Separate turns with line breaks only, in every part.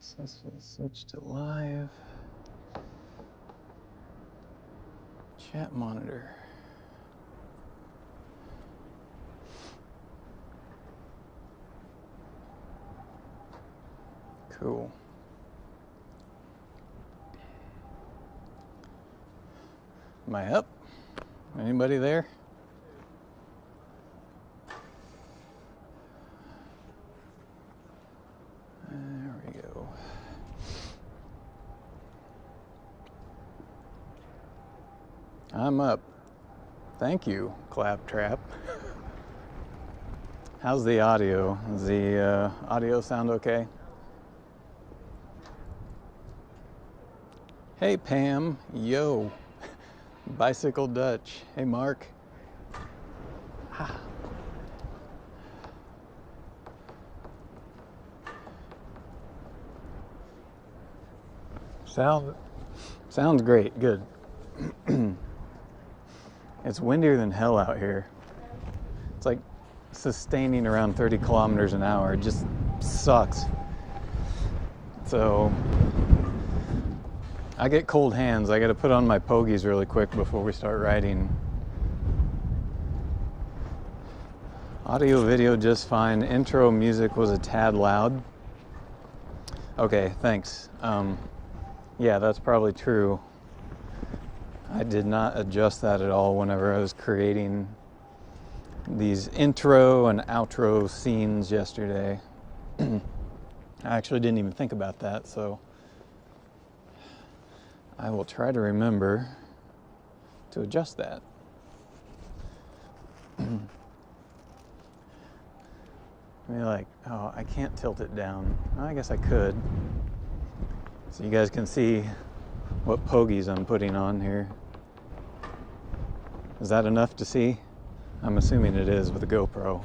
Successful switch to live. Chat monitor. Cool. Am I up? Anybody there? There we go. I'm up. Thank you, Claptrap. How's the audio? Does the audio sound okay? Hey, Pam. Yo. Bicycle Dutch. Hey, Mark. Ah. Sounds great. Good. It's windier than hell out here. It's like sustaining around 30 kilometers an hour. It just sucks. So I get cold hands. I got to put on my pogies really quick before we start riding. Audio video just fine. Intro music was a tad loud. Okay, thanks. Yeah, that's probably true. I did not adjust that at all whenever I was creating these intro and outro scenes yesterday. I actually didn't even think about that, so I will try to remember to adjust that. You're like, oh, I can't tilt it down. I guess I could. So you guys can see what pogies I'm putting on here. Is that enough to see? I'm assuming it is with the GoPro.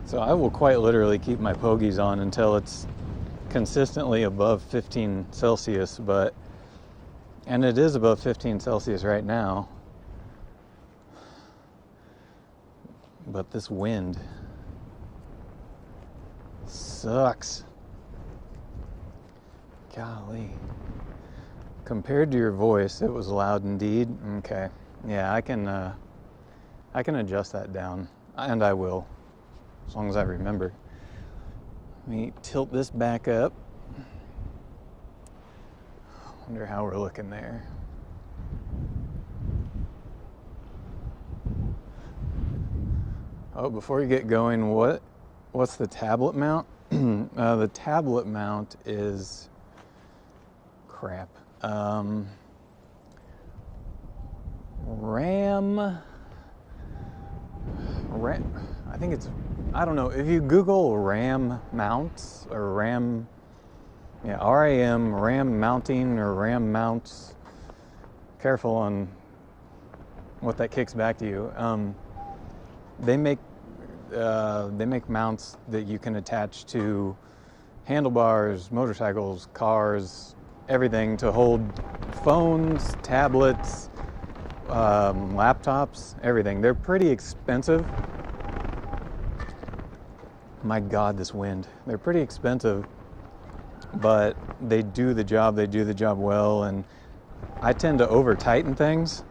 So I will quite literally keep my pogies on until it's consistently above 15 Celsius, and it is above 15 Celsius right now. But this wind sucks. Golly. Compared to your voice, it was loud indeed. Okay. Yeah, I can adjust that down, and I will, as long as I remember. Let me tilt this back up. Wonder how we're looking there. Oh, before you get going, what's the tablet mount? The tablet mount is crap. RAM. I think it's, I don't know. If you Google RAM mounts or RAM, RAM mounting or RAM mounts, careful on what that kicks back to you. They make mounts that you can attach to handlebars, motorcycles, cars, everything to hold phones, tablets, laptops, everything. They're pretty expensive. My God, this wind. They're pretty expensive, but they do the job. They do the job well, and I tend to over-tighten things.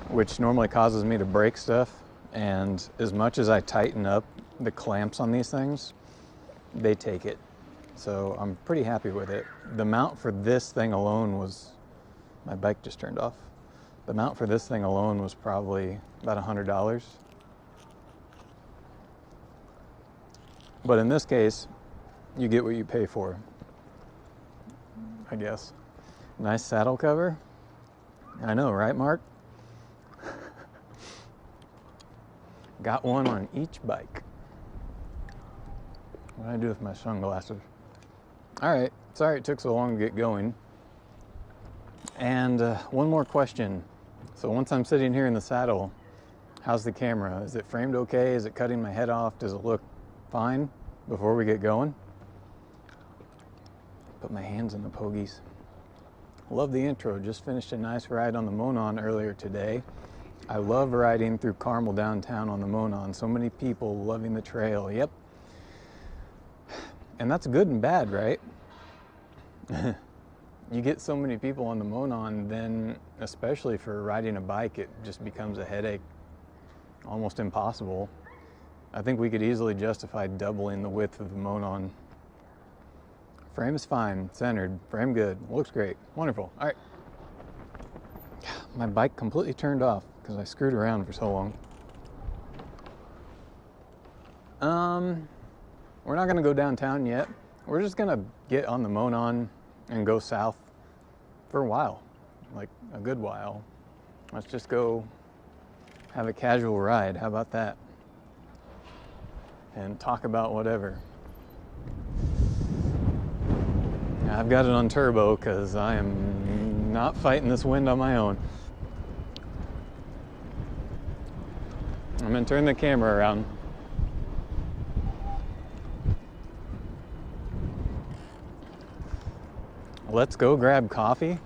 Which normally causes me to break stuff, and as much as I tighten up the clamps on these things, they take it. So I'm pretty happy with it. The mount for this thing alone was, my bike just turned off. The mount for this thing alone was probably about $100. But in this case, you get what you pay for, I guess. Nice saddle cover. I know, right, Mark? Got one on each bike. What do I do with my sunglasses? All right, sorry it took so long to get going. And one more question. So once I'm sitting here in the saddle, how's the camera? Is it framed okay? Is it cutting my head off? Does it look fine before we get going? Put my hands in the pogies. Love the intro. Just finished a nice ride on the Monon earlier today. I love riding through Carmel downtown on the Monon. So many people loving the trail. Yep. And that's good and bad, right? You get so many people on the Monon, then especially for riding a bike, it just becomes a headache, almost impossible. I think we could easily justify doubling the width of the Monon. Frame is fine, centered, frame good, looks great, wonderful. All right, my bike completely turned off because I screwed around for so long. We're not gonna go downtown yet. We're just gonna get on the Monon and go south for a while, like a good while. Let's just go have a casual ride. How about that? And talk about whatever. I've got it on turbo because I am not fighting this wind on my own. I'm gonna turn the camera around. Let's go grab coffee.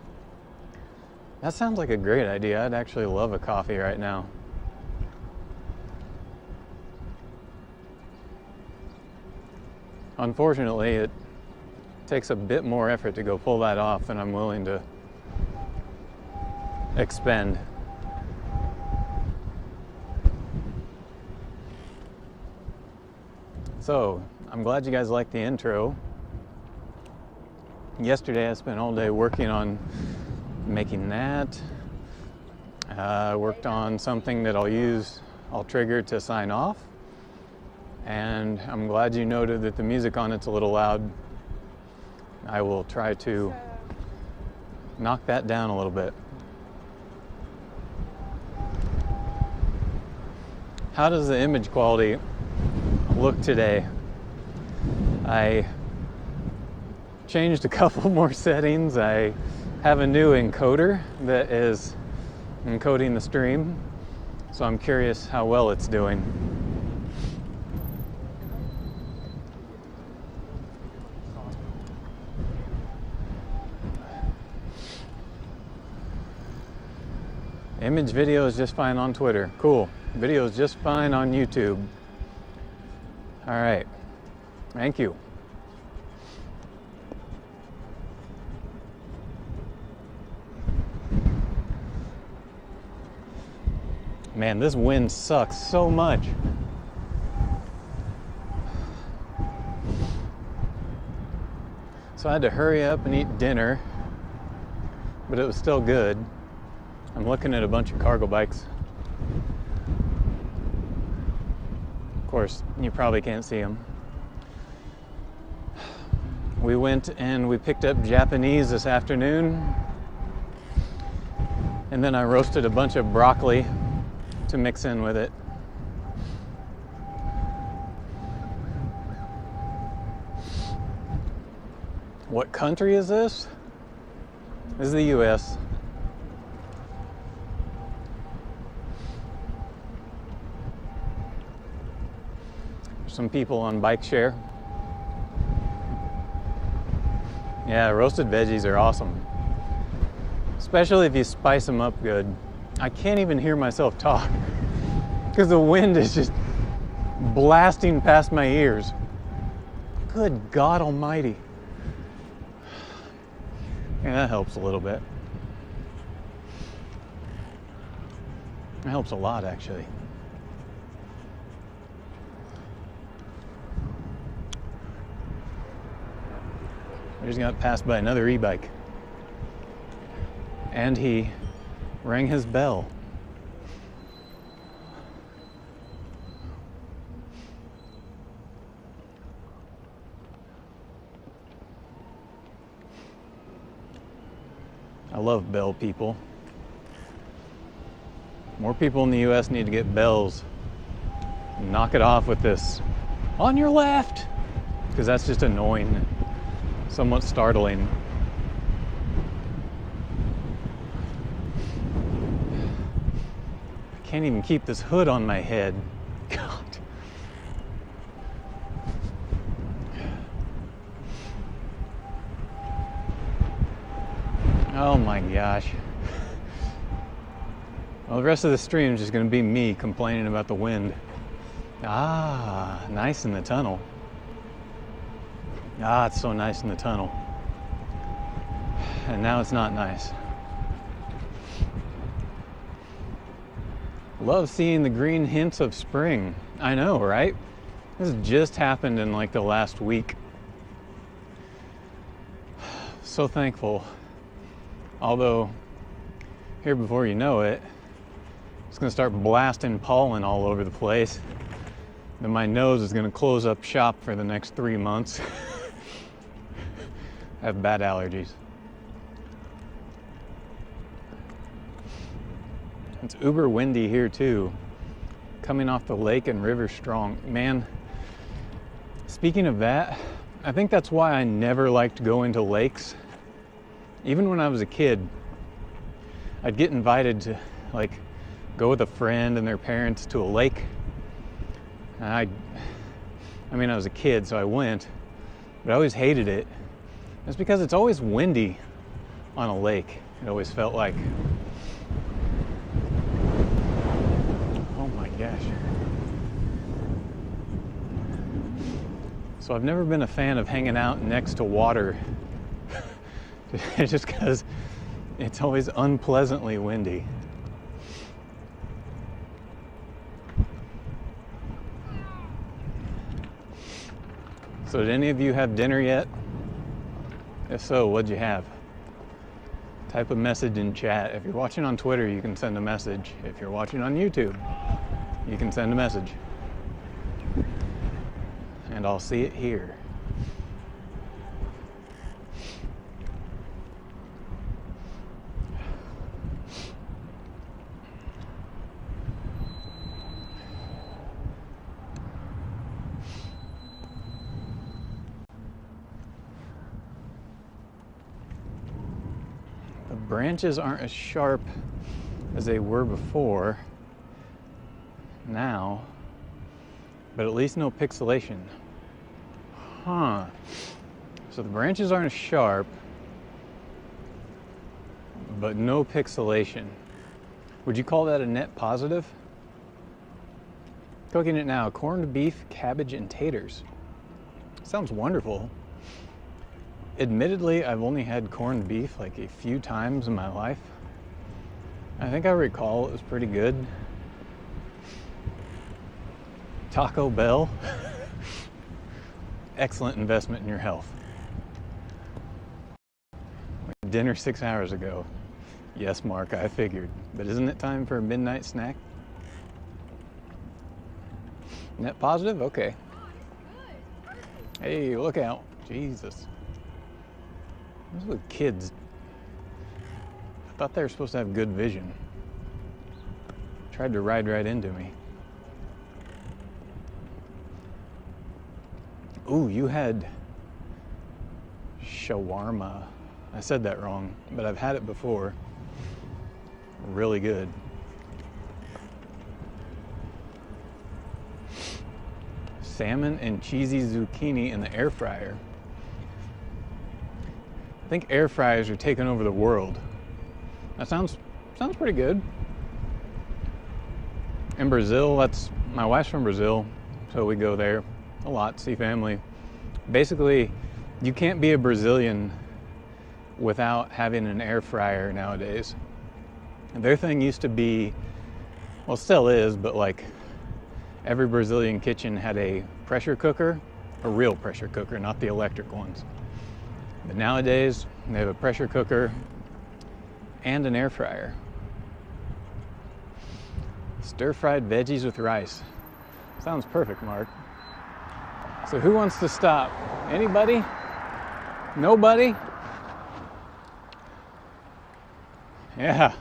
That sounds like a great idea. I'd actually love a coffee right now. Unfortunately, it takes a bit more effort to go pull that off than I'm willing to expend. So, I'm glad you guys liked the intro. Yesterday I spent all day working on making that. I worked on something that I'll trigger to sign off. And I'm glad you noted that the music on it's a little loud. I will try to knock that down a little bit. How does the image quality look today? I changed a couple more settings. I have a new encoder that is encoding the stream, so I'm curious how well it's doing. Image video is just fine on Twitter. Cool. Video is just fine on YouTube. All right. Thank you. Man, this wind sucks so much. So I had to hurry up and eat dinner, but it was still good. I'm looking at a bunch of cargo bikes. Of course, you probably can't see them. We went and we picked up Japanese this afternoon, and then I roasted a bunch of broccoli to mix in with it. What country is this? This is the US. Some people on bike share. Yeah, roasted veggies are awesome. Especially if you spice them up good. I can't even hear myself talk because the wind is just blasting past my ears. Good God Almighty. Yeah, that helps a little bit. It helps a lot, actually. I just got passed by another e-bike. And he rang his bell. I love bell people. More people in the US need to get bells. Knock it off with this, on your left, because that's just annoying, somewhat startling. I can't even keep this hood on my head. God. Oh my gosh. Well, the rest of the stream is just going to be me complaining about the wind. Ah, nice in the tunnel. Ah, it's so nice in the tunnel. And now it's not nice. Love seeing the green hints of spring. I know, right? This just happened in like the last week. So thankful. Although, here before you know it, it's gonna start blasting pollen all over the place. Then my nose is gonna close up shop for the next 3 months. I have bad allergies. It's uber windy here too. Coming off the lake and river strong. Man, speaking of that, I think that's why I never liked going to lakes. Even when I was a kid, I'd get invited to like go with a friend and their parents to a lake. And I was a kid, so I went, but I always hated it. It's because it's always windy on a lake. It always felt like. Oh my gosh. So I've never been a fan of hanging out next to water just because it's always unpleasantly windy. So did any of you have dinner yet? If so, what'd you have? Type a message in chat. If you're watching on Twitter, you can send a message. If you're watching on YouTube, you can send a message. And I'll see it here. The branches aren't as sharp as they were before now, but at least no pixelation. Huh. So the branches aren't as sharp, but no pixelation. Would you call that a net positive? Cooking it now. Corned beef, cabbage, and taters. Sounds wonderful. Admittedly, I've only had corned beef like a few times in my life. I think I recall it was pretty good. Taco Bell. Excellent investment in your health. Dinner 6 hours ago. Yes, Mark, I figured. But isn't it time for a midnight snack? Net positive? Okay. Hey, look out. Jesus. Those are kids. I thought they were supposed to have good vision. Tried to ride right into me. Ooh, you had shawarma. I said that wrong, but I've had it before. Really good. Salmon and cheesy zucchini in the air fryer. I think air fryers are taking over the world. That sounds pretty good. In Brazil, my wife's from Brazil, so we go there a lot, see family. Basically, you can't be a Brazilian without having an air fryer nowadays. And their thing used to be, well, still is, but like every Brazilian kitchen had a pressure cooker, a real pressure cooker, not the electric ones. But nowadays, they have a pressure cooker and an air fryer. Stir-fried veggies with rice. Sounds perfect, Mark. So who wants to stop? Anybody? Nobody? Yeah.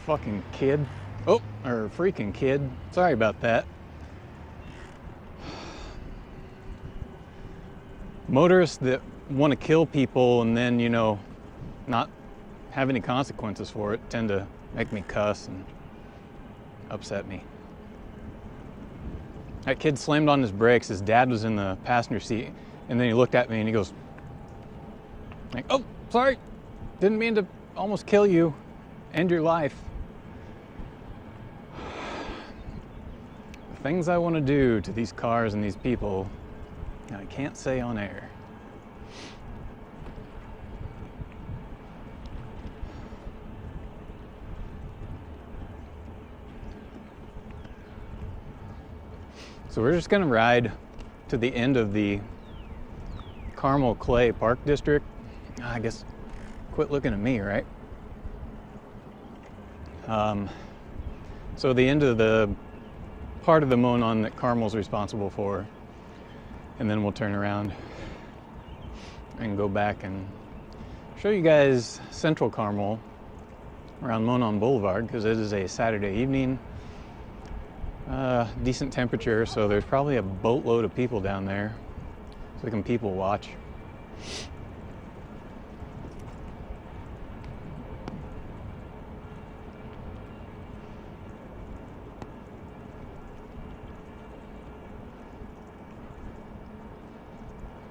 Fucking kid. Oh, or freaking kid. Sorry about that. Motorists that want to kill people and then, not have any consequences for it tend to make me cuss and upset me. That kid slammed on his brakes. His dad was in the passenger seat, and then he looked at me and he goes, like, "Oh, sorry." Didn't mean to almost kill you. End your life. The things I want to do to these cars and these people, I can't say on air. So we're just gonna ride to the end of the Carmel Clay Park District. I guess, quit looking at me, right? So the end of the part of the Monon that Carmel's responsible for, and then we'll turn around and go back and show you guys Central Carmel around Monon Boulevard, because it is a Saturday evening. Decent temperature, so there's probably a boatload of people down there, so we can people watch.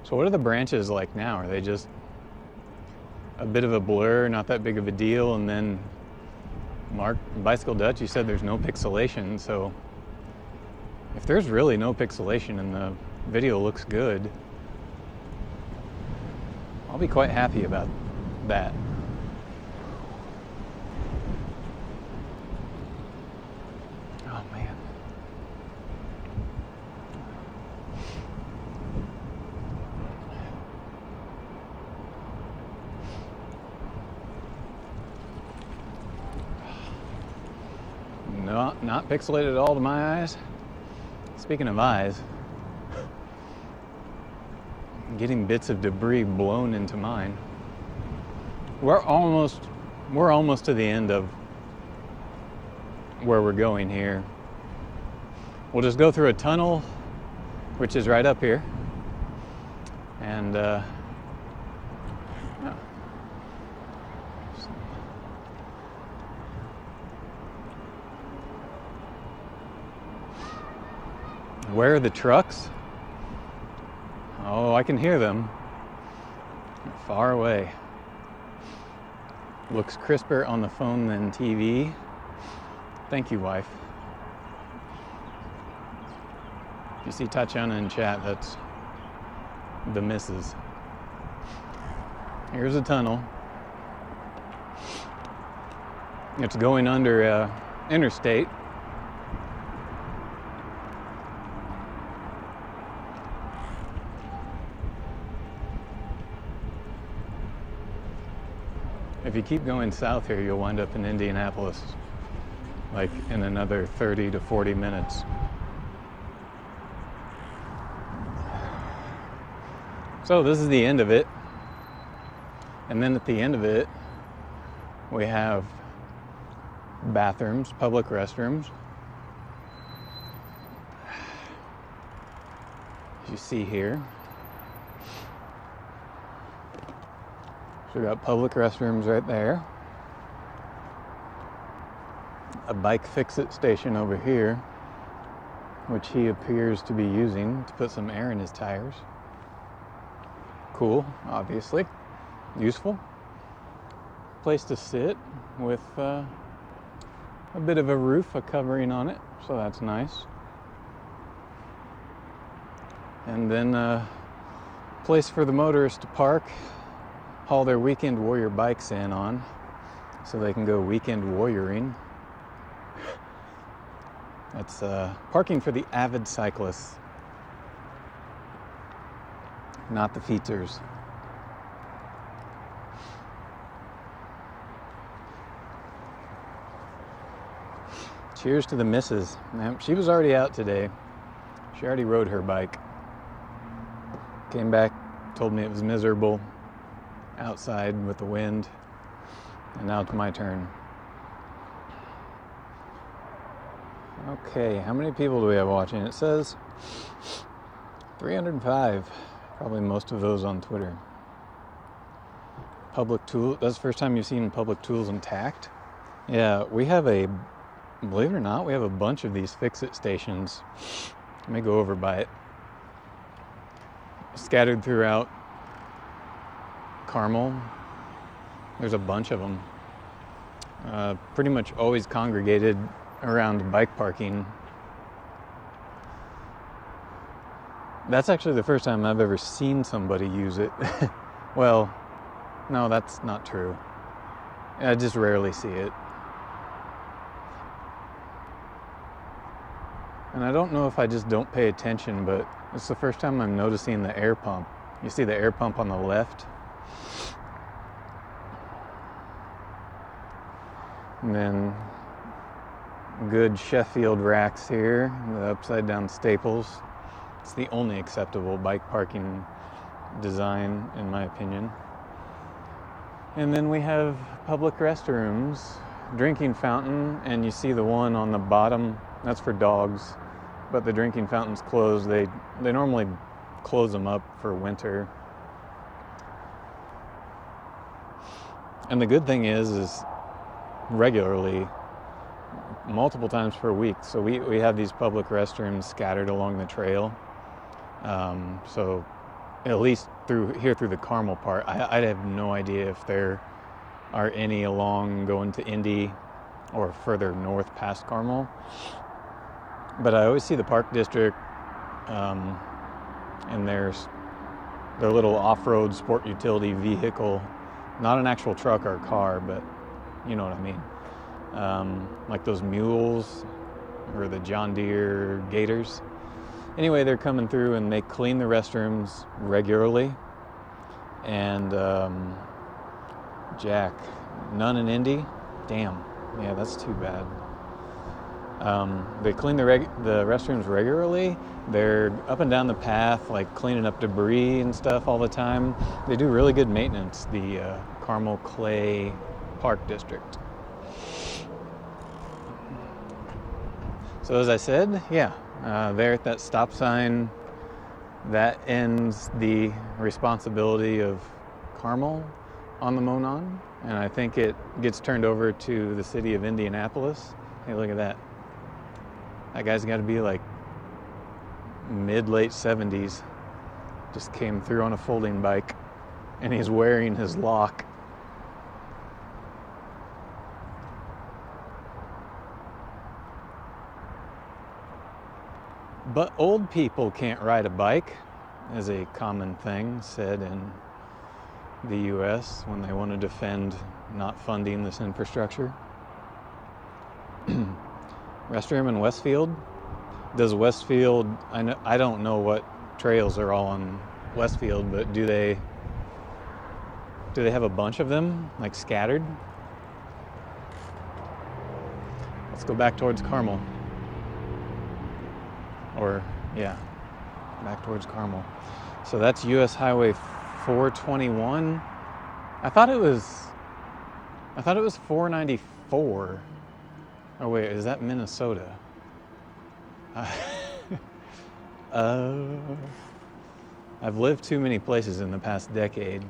So what are the branches like now? Are they just a bit of a blur, not that big of a deal? And then Mark, Bicycle Dutch, you said there's no pixelation, so if there's really no pixelation and the video looks good, I'll be quite happy about that. Oh man. Not pixelated at all to my eyes. Speaking of eyes, I'm getting bits of debris blown into mine. We're almost to the end of where we're going here. We'll just go through a tunnel, which is right up here, and where are the trucks? Oh, I can hear them. They're far away. Looks crisper on the phone than TV. Thank you, wife. If you see Tatiana in chat, that's the missus. Here's a tunnel. It's going under interstate. If you keep going south here, you'll wind up in Indianapolis, like in another 30 to 40 minutes. So this is the end of it. And then at the end of it, we have bathrooms, public restrooms. As you see here. So we got public restrooms right there. A bike fix-it station over here, which he appears to be using to put some air in his tires. Cool, obviously. Useful. Place to sit with a bit of a roof, a covering on it, so that's nice. And then a place for the motorists to park, haul their weekend warrior bikes in on, so they can go weekend warrioring. That's parking for the avid cyclists, not the feeters. Cheers to the missus. She was already out today. She already rode her bike. Came back, told me it was miserable outside with the wind, and now it's my turn. Okay, how many people do we have watching? It says 305. Probably most of those on Twitter. Public tool. That's the first time you've seen public tools intact? Yeah, we have believe it or not, we have a bunch of these fix-it stations. Let me go over by it. Scattered throughout Carmel. There's a bunch of them. Pretty much always congregated around bike parking. That's actually the first time I've ever seen somebody use it. Well, no, that's not true. I just rarely see it. And I don't know if I just don't pay attention, but it's the first time I'm noticing the air pump. You see the air pump on the left? And then good Sheffield racks here, the upside down staples. It's the only acceptable bike parking design, in my opinion. And then we have public restrooms, drinking fountain, and you see the one on the bottom, that's for dogs. But the drinking fountain's closed. They normally close them up for winter. And the good thing is regularly, multiple times per week. So we have these public restrooms scattered along the trail. So at least through the Carmel part, I have no idea if there are any along going to Indy or further north past Carmel. But I always see the Park District, and there's their little off-road sport utility vehicle, not an actual truck or car, but you know what I mean. Like those mules or the John Deere Gators. Anyway, they're coming through and they clean the restrooms regularly. And Jack, none in Indy? Damn, yeah, that's too bad. They clean the restrooms regularly. They're up and down the path, like cleaning up debris and stuff all the time. They do really good maintenance, the Carmel Clay Park District. So as I said, yeah, there at that stop sign, that ends the responsibility of Carmel on the Monon. And I think it gets turned over to the city of Indianapolis. Hey, look at that. That guy's got to be like mid-late 70s. Just came through on a folding bike, and he's wearing his lock. But old people can't ride a bike, is a common thing said in the U.S. when they want to defend not funding this infrastructure. Restroom in Westfield. Does Westfield, I don't know what trails are all on Westfield, but do they have a bunch of them, like scattered? Let's go back towards Carmel. Or, yeah, back towards Carmel. So that's US Highway 421. I thought it was 494. Oh wait, is that Minnesota? I've lived too many places in the past decade.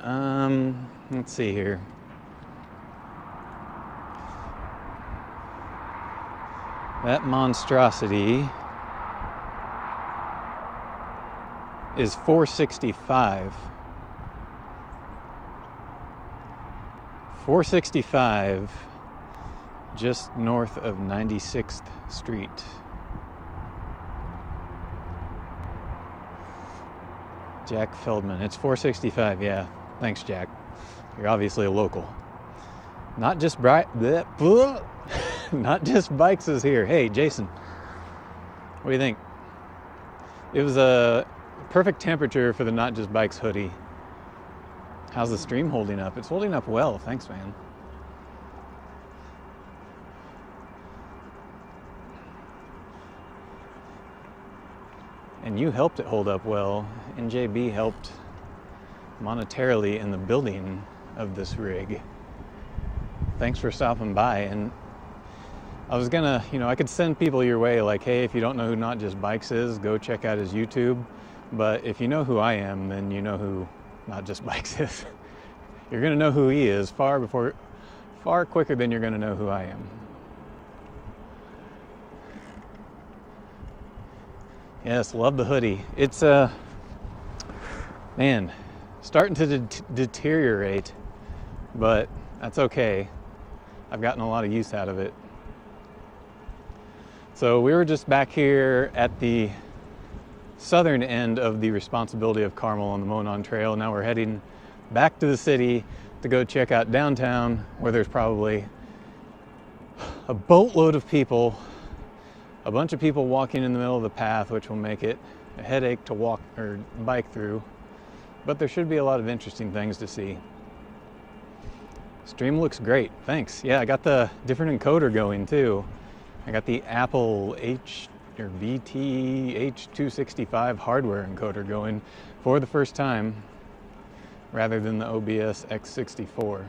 Let's see here. That monstrosity is 465. 465, just north of 96th Street. Jack Feldman. It's 465, yeah. Thanks, Jack. You're obviously a local. Not just not just bikes is here. Hey, Jason. What do you think? It was a perfect temperature for the Not Just Bikes hoodie. How's the stream holding up? It's holding up well. Thanks, man. And you helped it hold up well. NJB helped monetarily in the building of this rig. Thanks for stopping by. And I was gonna, I could send people your way like, hey, if you don't know who Not Just Bikes is, go check out his YouTube. But if you know who I am, then you know who Not Just Bikes is. You're gonna know who he is far quicker than you're gonna know who I am. Yes, love the hoodie. It's starting to deteriorate. but that's okay. I've gotten a lot of use out of it. So we were just back here at the southern end of the responsibility of Carmel on the Monon Trail. Now we're heading back to the city to go check out downtown, where there's probably a boatload of people, a bunch of people walking in the middle of the path, which will make it a headache to walk or bike through, but there should be a lot of interesting things to see. Stream looks great, thanks. Yeah, I got the different encoder going too. I got the Apple VT-H265 hardware encoder going for the first time, rather than the OBS X64.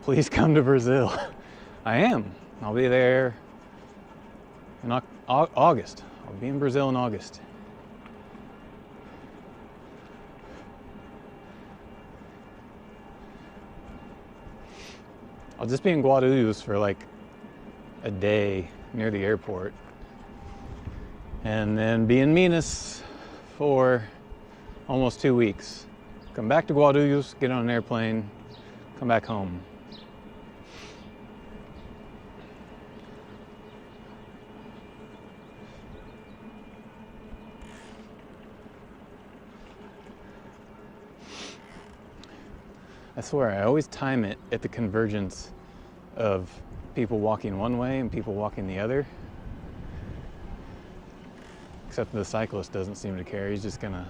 Please come to Brazil. I am. I'll be there in August. I'll be in Brazil in August. I'll just be in Guarulhos for like a day near the airport, and then be in Minas for almost 2 weeks. Come back to Guarulhos, get on an airplane, come back home. I swear, I always time it at the convergence of people walking one way and people walking the other. Except the cyclist doesn't seem to care. He's just gonna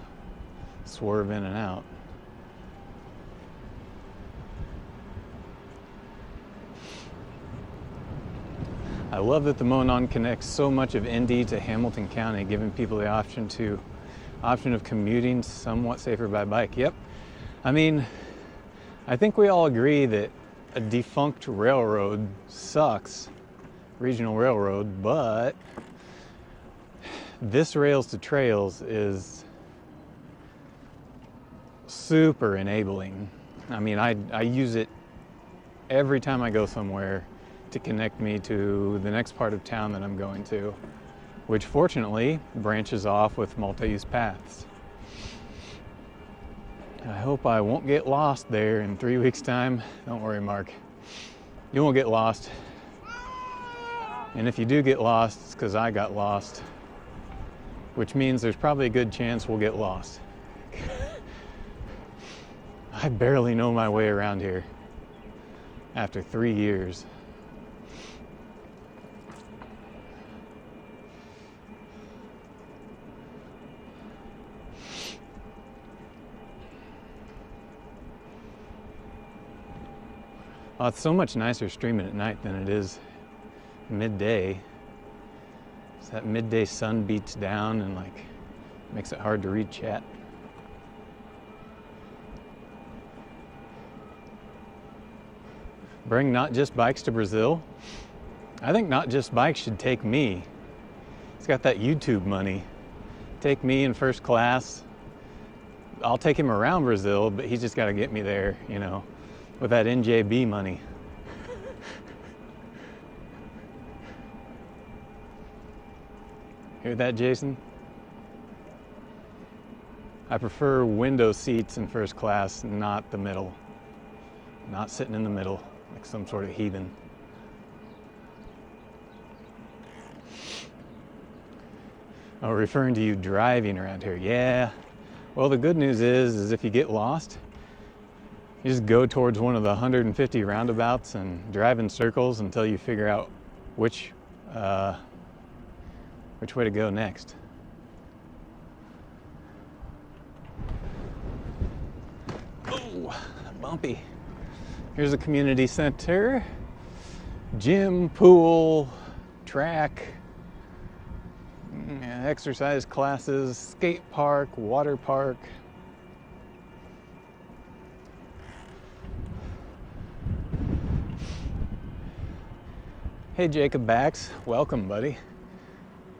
swerve in and out. I love that the Monon connects so much of Indy to Hamilton County, giving people the option of commuting somewhat safer by bike. Yep. I mean, I think we all agree that a defunct railroad sucks, regional railroad, but this Rails to Trails is super enabling. I mean, I use it every time I go somewhere to connect me to the next part of town that I'm going to, which fortunately branches off with multi-use paths. I hope I won't get lost there in 3 weeks' time. Don't worry, Mark. You won't get lost. And if you do get lost, it's because I got lost, which means there's probably a good chance we'll get lost. I barely know my way around here after 3 years. Oh, it's so much nicer streaming at night than it is midday. So that midday sun beats down and like makes it hard to read chat. Bring Not Just Bikes to Brazil? I think Not Just Bikes should take me. He's got that YouTube money. Take me in first class. I'll take him around Brazil, but he's just got to get me there, you know, with that NJB money. Hear that, Jason? I prefer window seats in first class, not the middle. Not sitting in the middle like some sort of heathen. Oh, referring to you driving around here. Yeah. Well, the good news is if you get lost, you just go towards one of the 150 roundabouts and drive in circles until you figure out which way to go next. Oh, bumpy. Here's a community center, gym, pool, track, exercise classes, skate park, water park. Hey Jacob Bax, welcome buddy.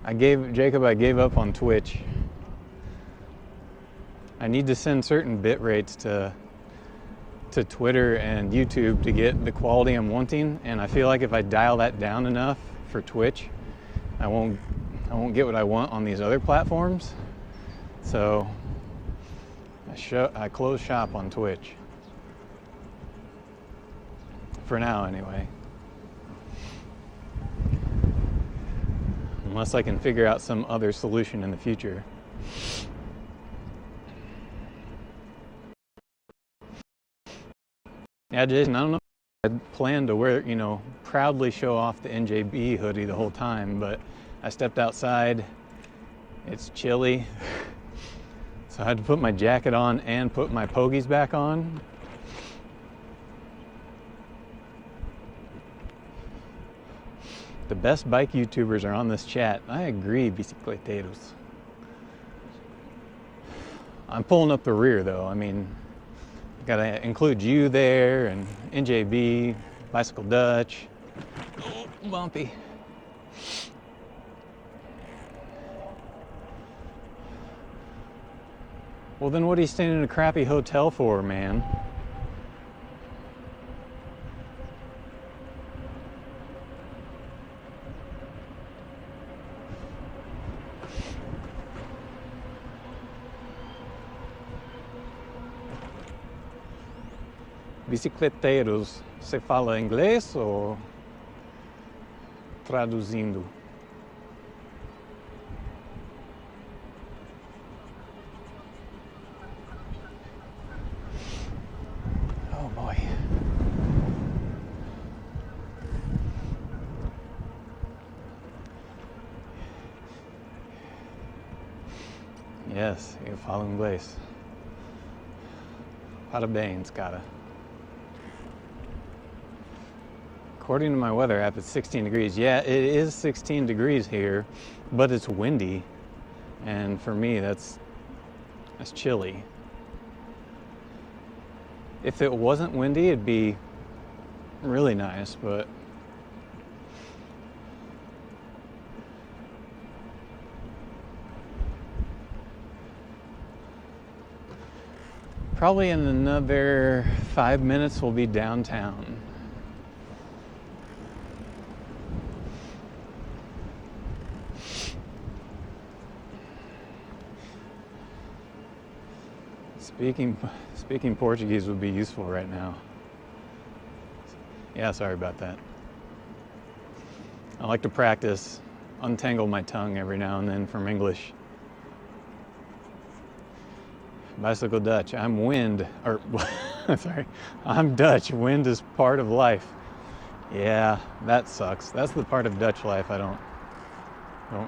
I gave up on Twitch. I need to send certain bit rates to Twitter and YouTube to get the quality I'm wanting, and I feel like if I dial that down enough for Twitch, I won't get what I want on these other platforms. So I close shop on Twitch. For now, anyway. Unless I can figure out some other solution in the future. Yeah, Jason, I don't know. I planned to wear, proudly show off the NJB hoodie the whole time, but I stepped outside. It's chilly. So I had to put my jacket on and put my pogies back on. The best bike YouTubers are on this chat. I agree, bicicleteros. I'm pulling up the rear though. I mean, gotta include you there and NJB, Bicycle Dutch. Oh, bumpy. Well, then what are you staying in a crappy hotel for, man? Bicicleteiros, você fala inglês ou traduzindo? Oh boy. Yes, eu falo inglês. Parabéns, cara. According to my weather app, it's 16 degrees. Yeah, it is 16 degrees here, but it's windy. And for me, that's chilly. If it wasn't windy, it'd be really nice, but probably in another 5 minutes we'll be downtown. Speaking Portuguese would be useful right now. Yeah, sorry about that. I like to practice, untangle my tongue every now and then from English. Bicycle Dutch, I'm Dutch. Wind is part of life. Yeah, that sucks. That's the part of Dutch life I don't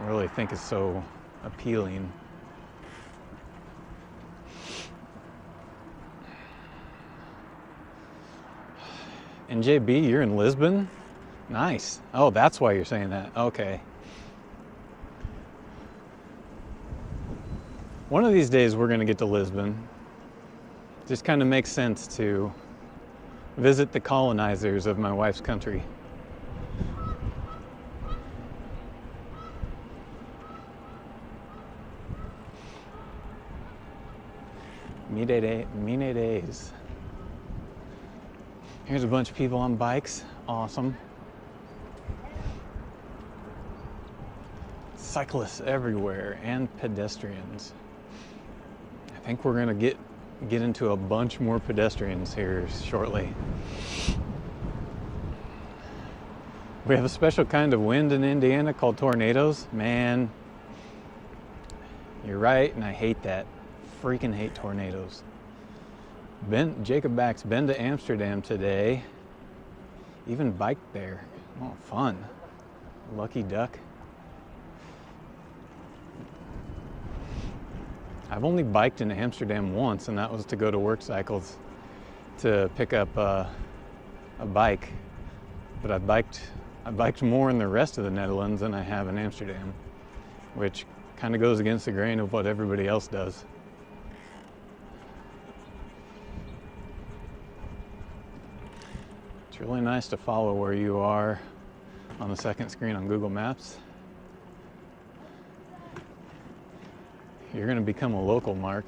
really think is so appealing. And JB, you're in Lisbon? Nice. Oh, that's why you're saying that. Okay. One of these days we're going to get to Lisbon. Just kind of makes sense to visit the colonizers of my wife's country. Mine days. Here's a bunch of people on bikes. Awesome. Cyclists everywhere and pedestrians. I think we're gonna get into a bunch more pedestrians here shortly. We have a special kind of wind in Indiana called tornadoes. Man, you're right, and I hate that. Freaking hate tornadoes. Jacob Back's been to Amsterdam today. Even biked there. Oh, fun. Lucky duck. I've only biked in Amsterdam once, and that was to go to Work Cycles to pick up a bike. But I biked more in the rest of the Netherlands than I have in Amsterdam, which kind of goes against the grain of what everybody else does. It's really nice to follow where you are on the second screen on Google Maps. You're going to become a local, Mark.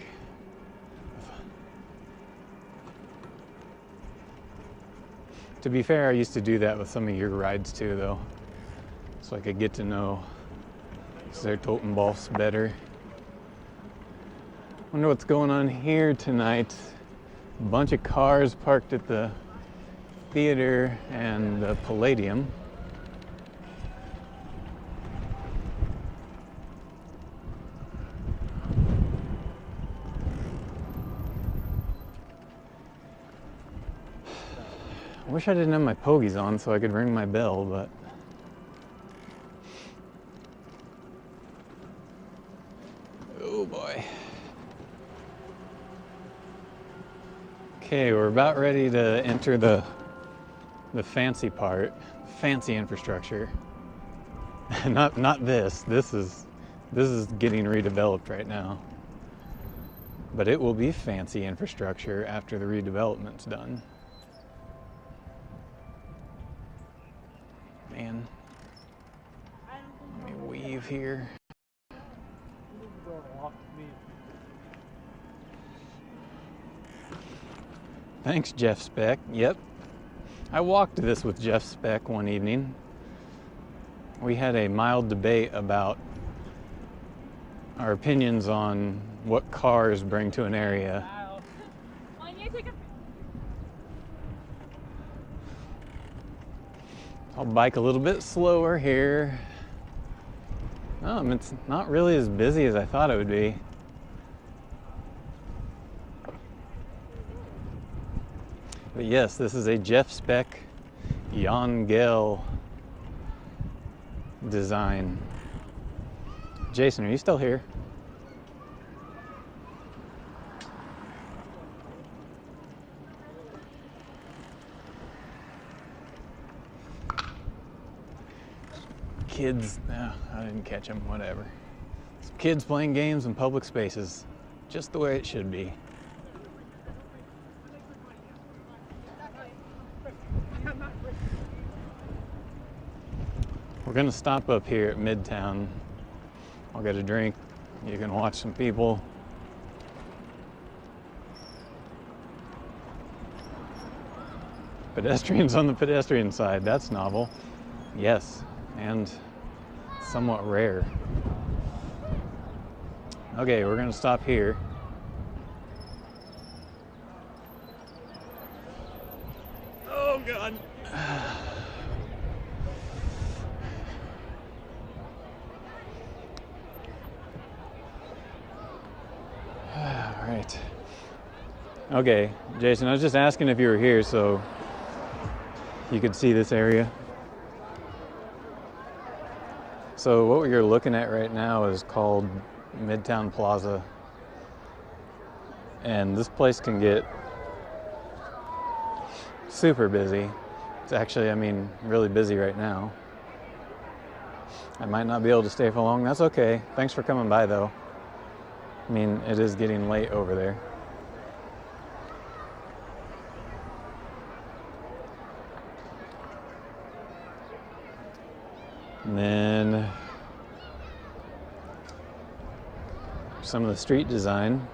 To be fair, I used to do that with some of your rides too, though. So I could get to know their Totenbos better. Wonder what's going on here tonight. A bunch of cars parked at the theater and the Palladium. I wish I didn't have my pogies on so I could ring my bell, but oh boy. Okay, we're about ready to enter the fancy part, fancy infrastructure. not this. This is getting redeveloped right now. But it will be fancy infrastructure after the redevelopment's done. Man, let me weave here. Thanks, Jeff Speck. Yep. I walked this with Jeff Speck one evening. We had a mild debate about our opinions on what cars bring to an area. I'll bike a little bit slower here. It's not really as busy as I thought it would be. But yes, this is a Jeff Speck Jan Gell design. Jason, are you still here? Kids, no, I didn't catch them, whatever. Some kids playing games in public spaces, just the way it should be. We're gonna stop up here at Midtown. I'll get a drink. You can watch some people. Pedestrians on the pedestrian side, that's novel. Yes, and somewhat rare. Okay, we're gonna stop here. Oh God. All right. Okay, Jason, I was just asking if you were here so you could see this area. So what you're looking at right now is called Midtown Plaza. And this place can get super busy. It's actually, really busy right now. I might not be able to stay for long. That's okay. Thanks for coming by though. It is getting late over there. And then some of the street design.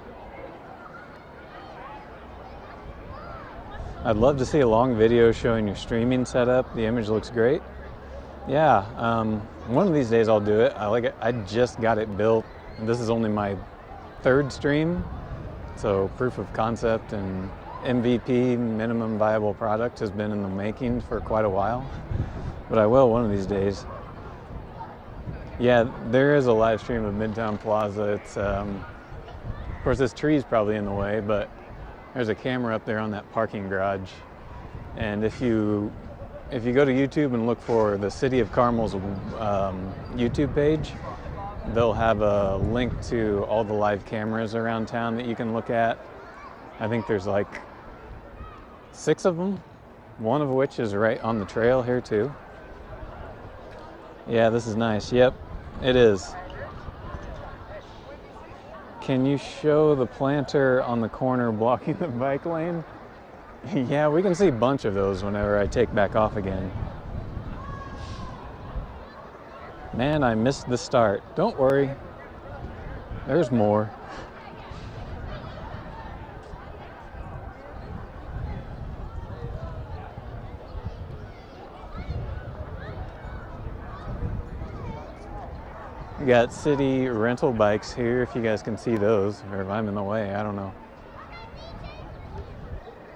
I'd love to see a long video showing your streaming setup. The image looks great. Yeah, one of these days I'll do it. I like it. I just got it built. And this is only my third stream, so proof of concept and MVP, minimum viable product, has been in the making for quite a while. But I will one of these days. Yeah, there is a live stream of Midtown Plaza. It's, of course, this tree's probably in the way, but there's a camera up there on that parking garage. And if you go to YouTube and look for the City of Carmel's YouTube page, they'll have a link to all the live cameras around town that you can look at. I think there's like 6 of them, one of which is right on the trail here too. Yeah, this is nice. Yep, it is. Can you show the planter on the corner blocking the bike lane? Yeah, we can see a bunch of those whenever I take back off again. Man, I missed the start. Don't worry, there's more. We got city rental bikes here, if you guys can see those, or if I'm in the way, I don't know.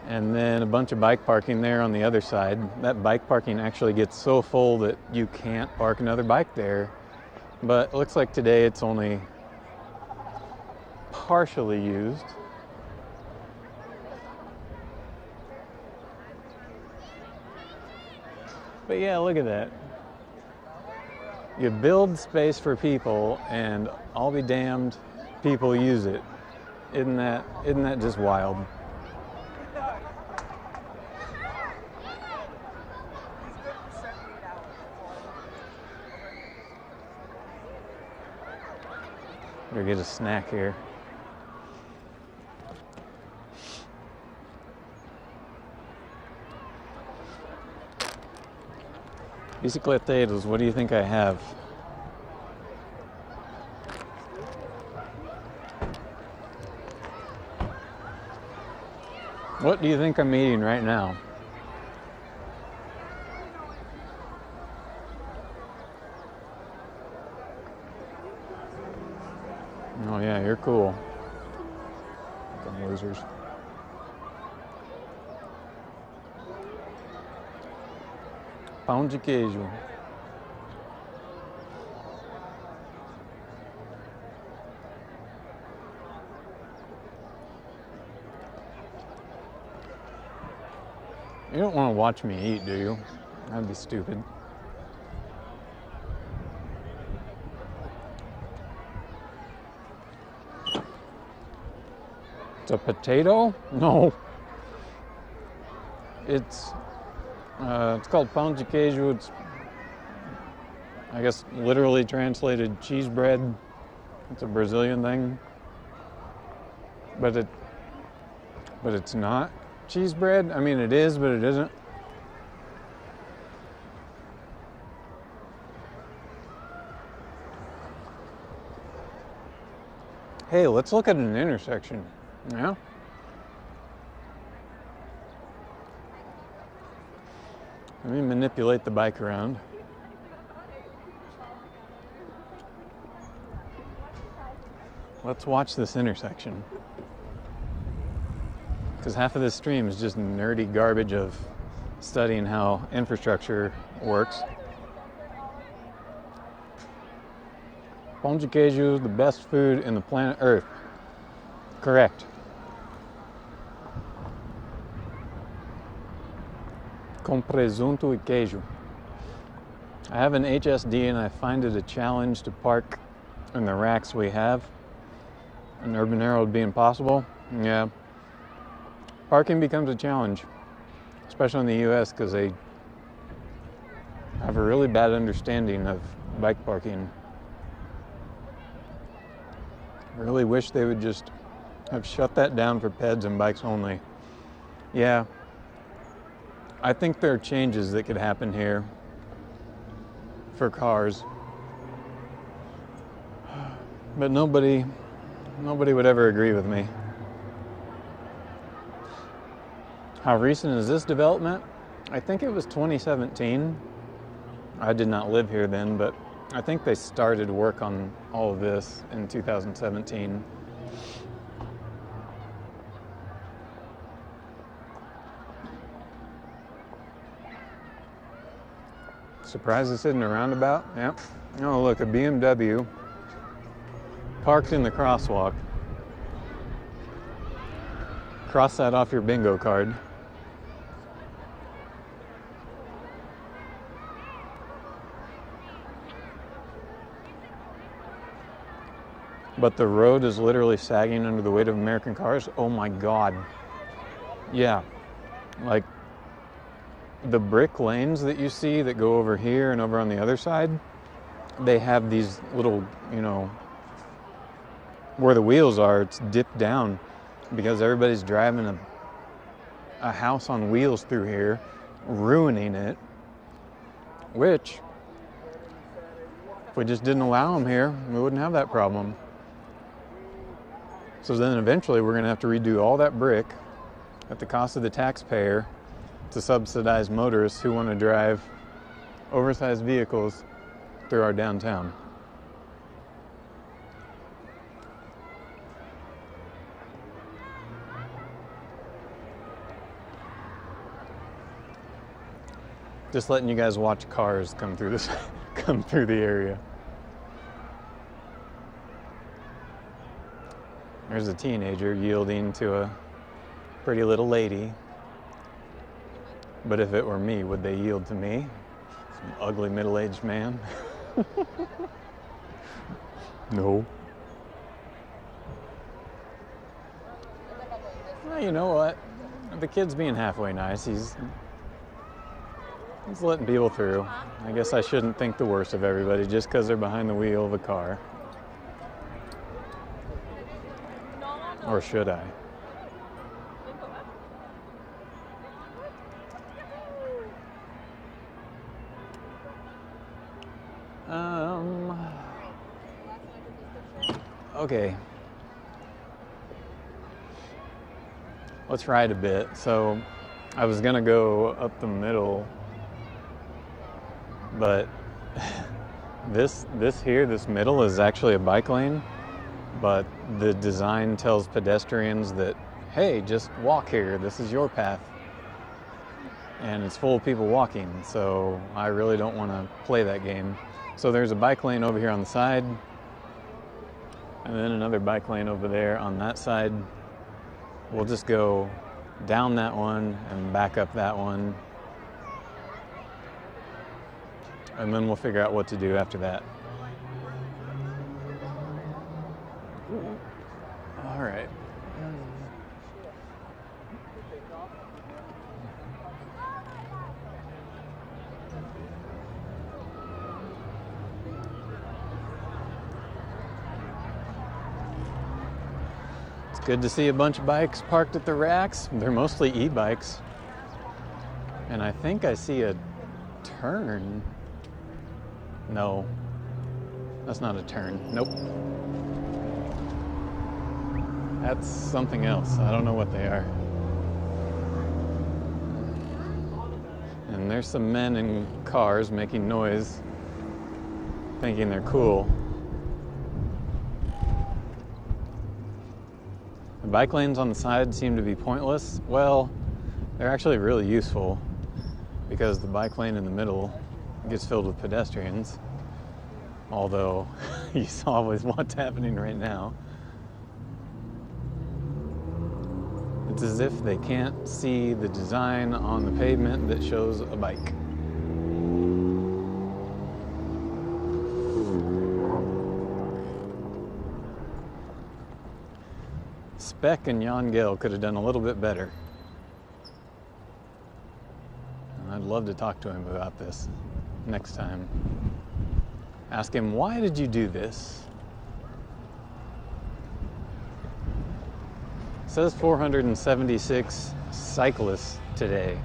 And then a bunch of bike parking there on the other side. That bike parking actually gets so full that you can't park another bike there. But it looks like today it's only partially used. But yeah, look at that. You build space for people and I'll be damned, people use it. Isn't that just wild? Better get a snack here. Bicicleteiros, what do you think I have? What do you think I'm eating right now? Oh yeah, you're cool. Fucking losers. Pão de queijo. You don't want to watch me eat, do you? That'd be stupid. It's a potato? No. It's called pão de queijo. It's, I guess, literally translated cheese bread. It's a Brazilian thing. But it's not cheese bread. I mean, it is, but it isn't. Hey, let's look at an intersection. Yeah. Let me manipulate the bike around. Let's watch this intersection. Because half of this stream is just nerdy garbage of studying how infrastructure works. Pão de queijo is the best food in the planet Earth. Correct. Com presunto e queijo. I have an HSD and I find it a challenge to park in the racks we have. An urban arrow would be impossible. Yeah. Parking becomes a challenge, especially in the US, because they have a really bad understanding of bike parking. I really wish they would just have shut that down for peds and bikes only. Yeah, I think there are changes that could happen here for cars, but nobody would ever agree with me. How recent is this development? I think it was 2017. I did not live here then, but I think they started work on all of this in 2017. Surprised it's in a roundabout? Yep. Oh, look, a BMW parked in the crosswalk. Cross that off your bingo card. But the road is literally sagging under the weight of American cars. Oh my God. Yeah. Like the brick lanes that you see that go over here and over on the other side, they have these little, where the wheels are, it's dipped down because everybody's driving a house on wheels through here, ruining it, which, if we just didn't allow them here, we wouldn't have that problem. So then eventually we're going to have to redo all that brick at the cost of the taxpayer to subsidize motorists who want to drive oversized vehicles through our downtown. Just letting you guys watch cars come through this, come through the area. There's a teenager yielding to a pretty little lady. But if it were me, would they yield to me? Some ugly middle-aged man? No. Well, you know what? The kid's being halfway nice. He's letting people through. I guess I shouldn't think the worst of everybody just because they're behind the wheel of a car. Or should I? Okay. Let's ride a bit. So I was gonna go up the middle, but this middle is actually a bike lane, but the design tells pedestrians that, hey, just walk here, this is your path. And it's full of people walking, so I really don't want to play that game. So there's a bike lane over here on the side, and then another bike lane over there on that side. We'll just go down that one and back up that one, and then we'll figure out what to do after that. All right. It's good to see a bunch of bikes parked at the racks. They're mostly e-bikes. And I think I see a turn. No, that's not a turn. Nope. That's something else. I don't know what they are. And there's some men in cars making noise, thinking they're cool. The bike lanes on the side seem to be pointless. Well, they're actually really useful because the bike lane in the middle gets filled with pedestrians. Although, you saw what's happening right now. It's as if they can't see the design on the pavement that shows a bike. Speck and Jan Gale could have done a little bit better. And I'd love to talk to him about this next time. Ask him, why did you do this? It says 476 cyclists today.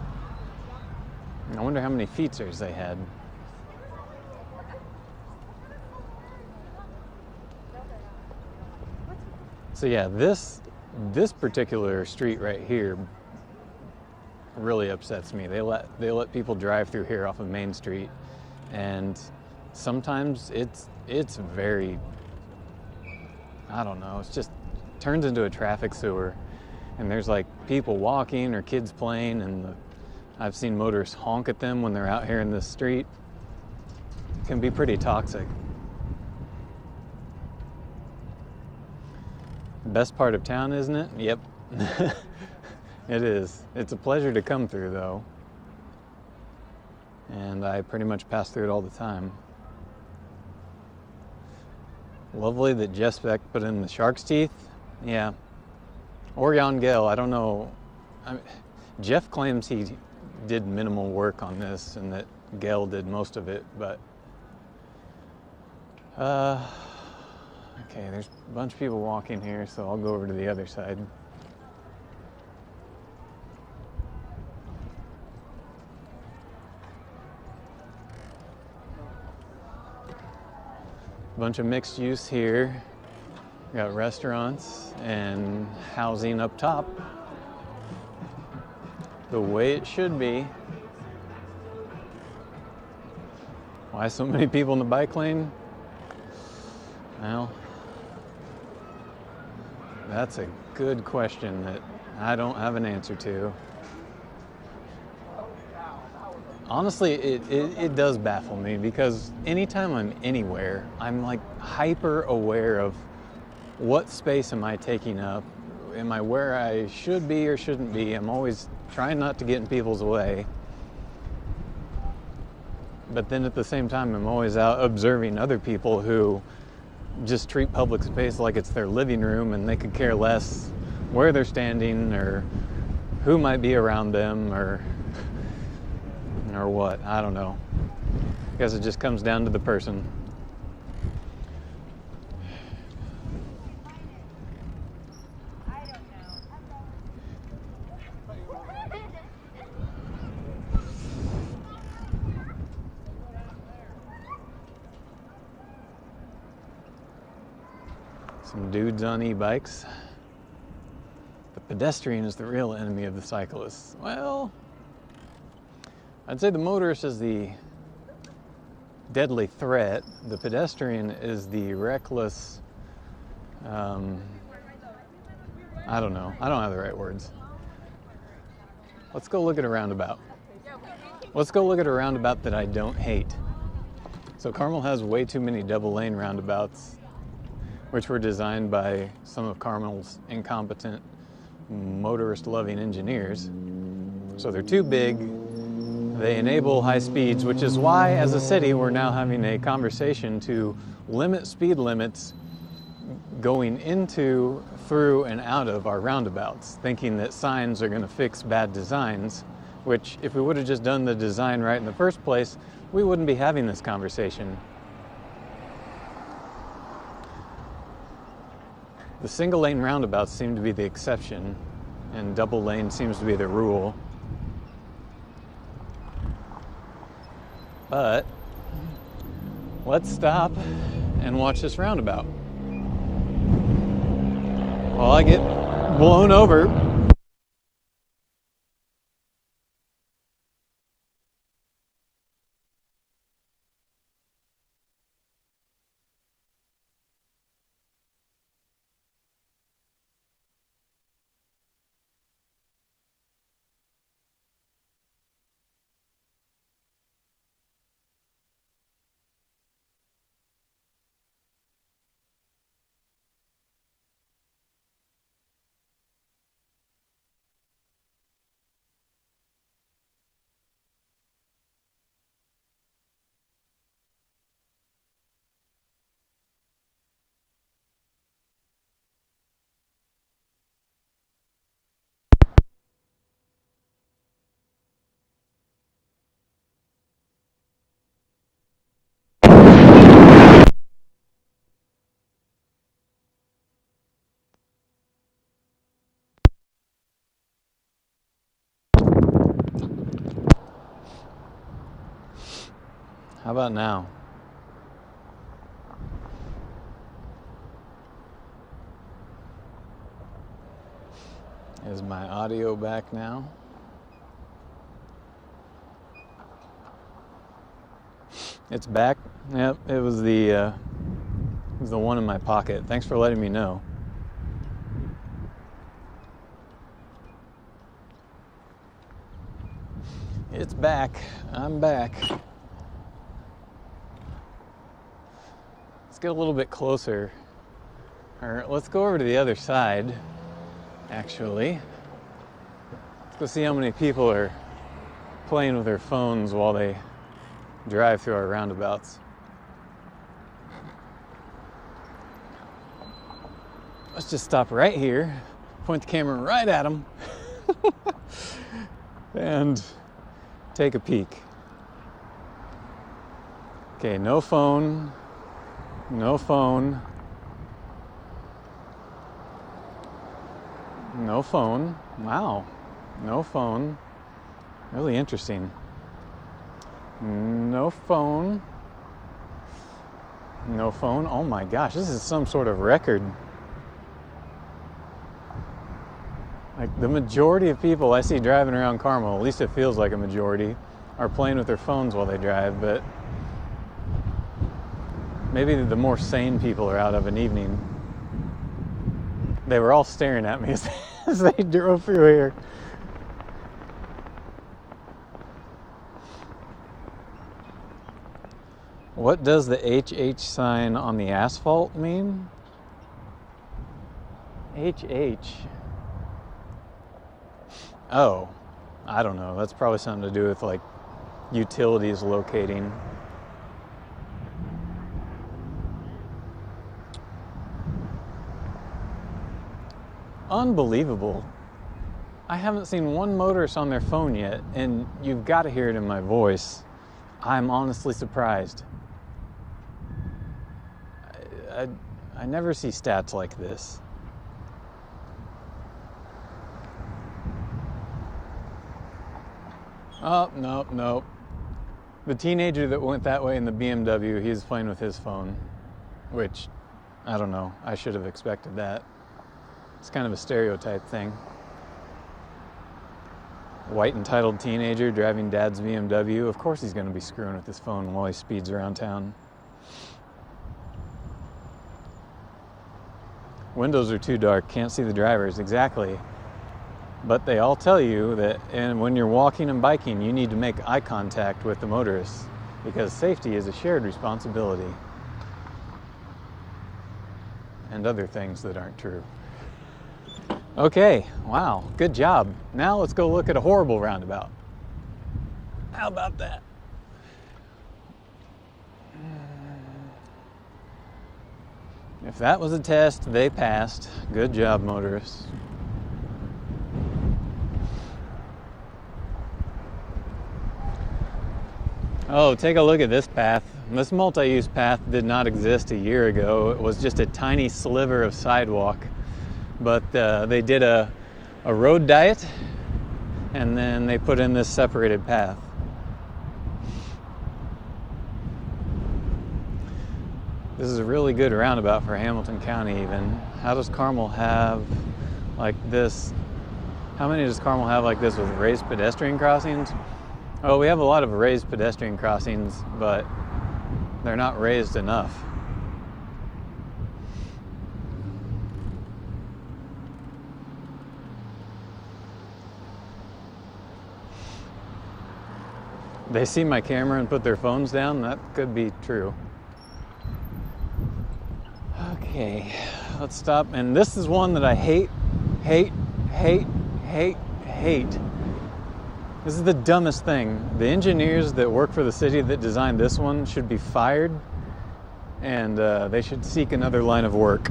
I wonder how many features they had. So yeah, this particular street right here really upsets me. They let people drive through here off of Main Street, and sometimes it's very, I don't know, it's just turns into a traffic sewer, and there's like people walking or kids playing, and I've seen motorists honk at them when they're out here in this street. It can be pretty toxic. Best part of town, isn't it? Yep. It is. It's a pleasure to come through, though. And I pretty much pass through it all the time. Lovely that Jeff Speck put in the shark's teeth. Yeah. Or Jan Gale, I don't know. Jeff claims he did minimal work on this and that Gale did most of it, but okay, there's a bunch of people walking here, so I'll go over to the other side. Bunch of mixed use here. We got restaurants and housing up top. The way it should be. Why so many people in the bike lane? Well, that's a good question that I don't have an answer to. Honestly, it does baffle me, because anytime I'm anywhere, I'm like hyper aware of what space am I taking up? Am I where I should be or shouldn't be? I'm always trying not to get in people's way. But then at the same time, I'm always out observing other people who just treat public space like it's their living room, and they could care less where they're standing or who might be around them or what. I don't know. I guess it just comes down to the person. Some dudes on e-bikes. The pedestrian is the real enemy of the cyclist. Well, I'd say the motorist is the deadly threat. The pedestrian is the reckless, I don't know. I don't have the right words. Let's go look at a roundabout. Let's go look at a roundabout that I don't hate. So Carmel has way too many double lane roundabouts, which were designed by some of Carmel's incompetent, motorist-loving engineers. So they're too big. They enable high speeds, which is why, as a city, we're now having a conversation to limit speed limits going into, through, and out of our roundabouts, thinking that signs are going to fix bad designs, which, if we would have just done the design right in the first place, we wouldn't be having this conversation. The single lane roundabouts seem to be the exception, and double lane seems to be the rule. But let's stop and watch this roundabout while I get blown over. How about now? Is my audio back now? It's back. Yep, it was the one in my pocket. Thanks for letting me know. It's back. I'm back. Let's get a little bit closer. Or let's go over to the other side, actually. Let's go see how many people are playing with their phones while they drive through our roundabouts. Let's just stop right here, point the camera right at them, and take a peek. Okay, no phone, no phone, no phone. Wow, no phone. Really interesting. No phone. No phone. Oh my gosh, this is some sort of record. Like, the majority of people I see driving around Carmel, at least it feels like a majority, are playing with their phones while they drive, but maybe the more sane people are out of an evening. They were all staring at me as they drove through here. What does the HH sign on the asphalt mean? HH. Oh, I don't know. That's probably something to do with like utilities locating. Unbelievable. I haven't seen one motorist on their phone yet, and you've got to hear it in my voice. I'm honestly surprised. I never see stats like this. Oh, nope. The teenager that went that way in the BMW, he was playing with his phone, which, I don't know, I should have expected that. It's kind of a stereotype thing. White entitled teenager driving dad's BMW, of course he's going to be screwing with his phone while he speeds around town. Windows are too dark, can't see the drivers, exactly. But they all tell you that and when you're walking and biking, you need to make eye contact with the motorists because safety is a shared responsibility. And other things that aren't true. Okay, wow, good job. Now let's go look at a horrible roundabout. How about that? If that was a test, they passed. Good job, motorists. Oh, take a look at this path. This multi-use path did not exist a year ago. It was just a tiny sliver of sidewalk. But they did a road diet, and then they put in this separated path. This is a really good roundabout for Hamilton County even. How does Carmel have like this? How many does Carmel have like this with raised pedestrian crossings? Oh, we have a lot of raised pedestrian crossings, but they're not raised enough. They see my camera and put their phones down? That could be true. Okay, let's stop. And this is one that I hate. This is the dumbest thing. The engineers that work for the city that designed this one should be fired, and they should seek another line of work.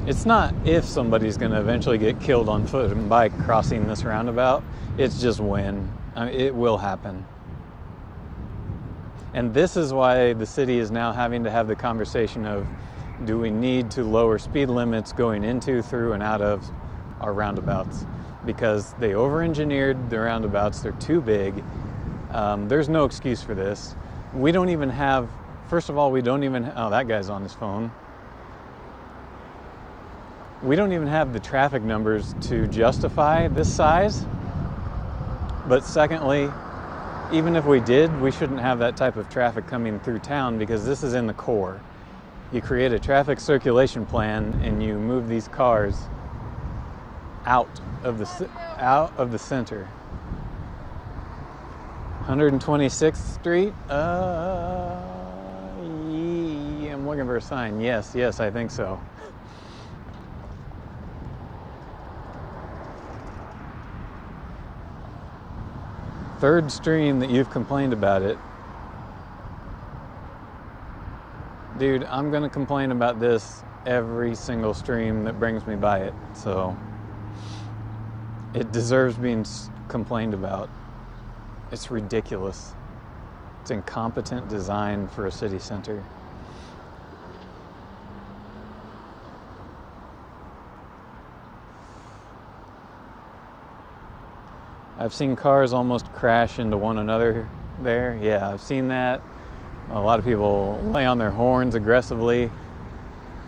It's not if somebody's going to eventually get killed on foot and bike crossing this roundabout. It's just when. I mean, it will happen. And this is why the city is now having to have the conversation of, do we need to lower speed limits going into, through, and out of our roundabouts? Because they over-engineered the roundabouts. They're too big. There's no excuse for this. We don't even have, first of all, oh, that guy's on his phone. We don't even have the traffic numbers to justify this size. But secondly, even if we did, we shouldn't have that type of traffic coming through town because this is in the core. You create a traffic circulation plan and you move these cars out of the center. 126th Street? I'm looking for a sign. Yes, I think so. Third stream that you've complained about it. Dude, I'm going to complain about this every single stream that brings me by it. So it deserves being complained about. It's ridiculous. It's incompetent design for a city center. I've seen cars almost crash into one another there. Yeah, I've seen that. A lot of people lay on their horns aggressively.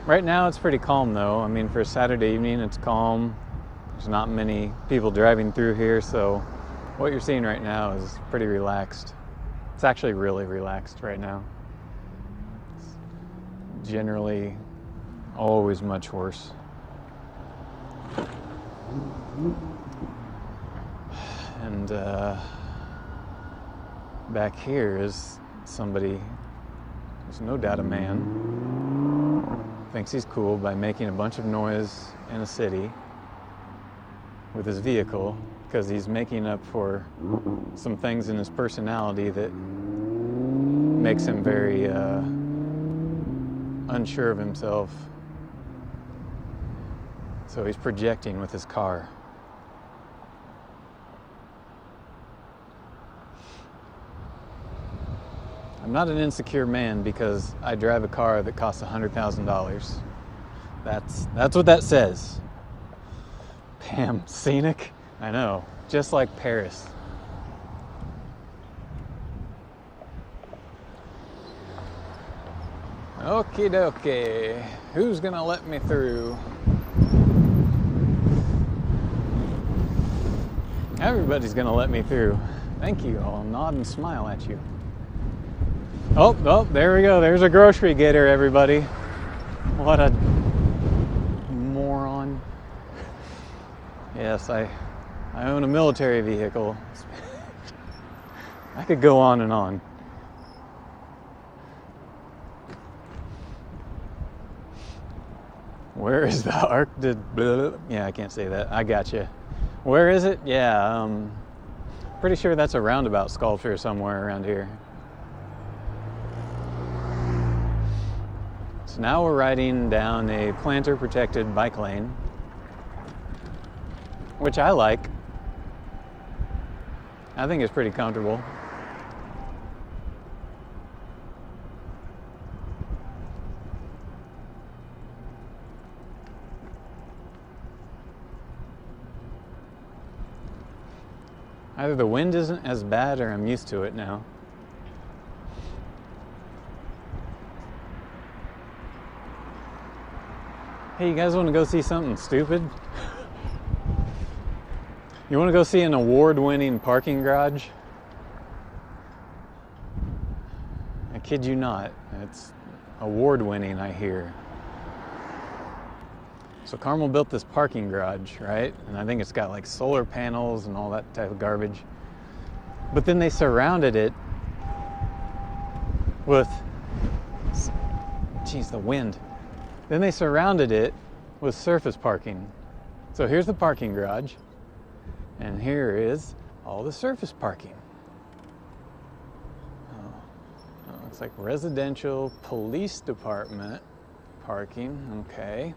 Right now it's pretty calm though. I mean, for a Saturday evening, it's calm. There's not many people driving through here, so what you're seeing right now is pretty relaxed. It's actually really relaxed right now. It's generally always much worse. And back here is somebody who's no doubt a man, thinks he's cool by making a bunch of noise in a city with his vehicle because he's making up for some things in his personality that makes him very unsure of himself. So he's projecting with his car. I'm not an insecure man because I drive a car that costs $100,000. That's what that says. Damn, scenic? I know, just like Paris. Okie dokie, who's gonna let me through? Everybody's gonna let me through. Thank you, I'll nod and smile at you. Oh, there we go, there's a grocery getter, everybody. What a moron. Yes, I own a military vehicle. I could go on and on. Where is the Arc de... Yeah, I can't say that. I got you. Where is it? Yeah, pretty sure that's a roundabout sculpture somewhere around here. So now we're riding down a planter-protected bike lane, which I like. I think it's pretty comfortable. Either the wind isn't as bad or I'm used to it now. Hey, you guys want to go see something stupid? You want to go see an award-winning parking garage? I kid you not. It's award-winning, I hear. So Carmel built this parking garage, right? And I think it's got like solar panels and all that type of garbage. But then they surrounded it with, geez, the wind. Then they surrounded it with surface parking. So here's the parking garage, and here is all the surface parking. Oh, looks like residential police department parking, okay.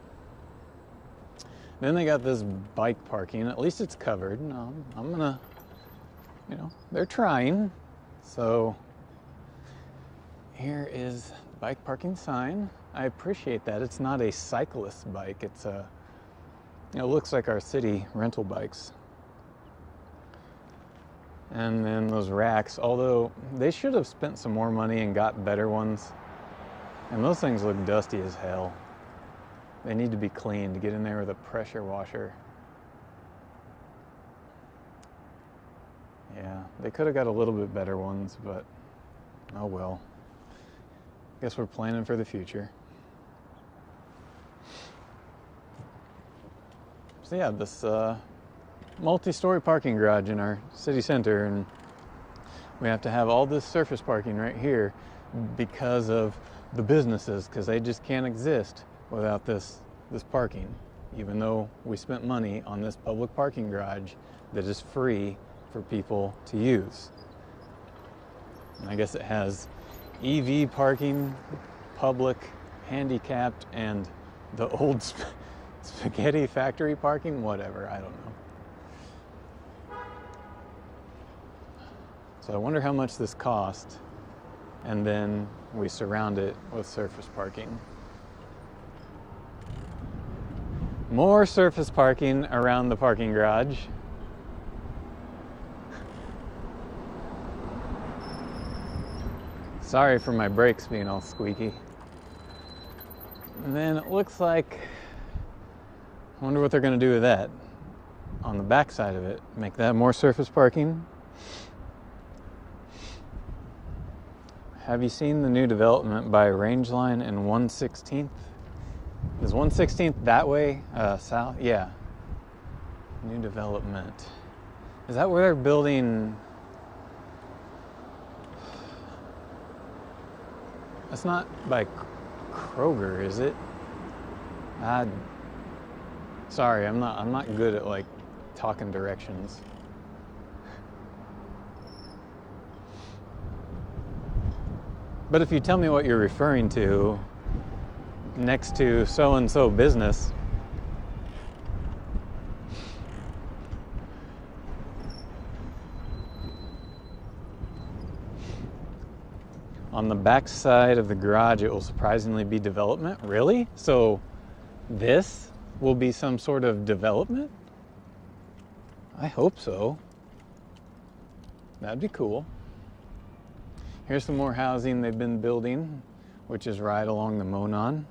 Then they got this bike parking. At least it's covered. No, I'm gonna, they're trying. So here is the bike parking sign. I appreciate that. It's not a cyclist bike. It's a, it looks like our city rental bikes. And then those racks, although they should have spent some more money and got better ones. And those things look dusty as hell. They need to be cleaned. Get in there with a pressure washer. Yeah, they could have got a little bit better ones, but oh well. Guess we're planning for the future. So yeah, this multi-story parking garage in our city center, and we have to have all this surface parking right here because of the businesses, because they just can't exist without this parking, even though we spent money on this public parking garage that is free for people to use. And I guess it has EV parking, public, handicapped, and the old spaghetti factory parking, whatever, I don't know. So I wonder how much this cost, and then we surround it with surface parking. More surface parking around the parking garage. Sorry for my brakes being all squeaky. And then it looks like, I wonder what they're going to do with that on the back side of it. Make that more surface parking. Have you seen the new development by Rangeline and 116th? Is 116th that way, south? Yeah. New development. Is that where they're building? That's not by Kroger, is it? Sorry, I'm not good at like talking directions. But if you tell me what you're referring to, next to so-and-so business, on the back side of the garage, it will surprisingly be development. Really? So this will be some sort of development? I hope so. That'd be cool. Here's some more housing they've been building, which is right along the Monon.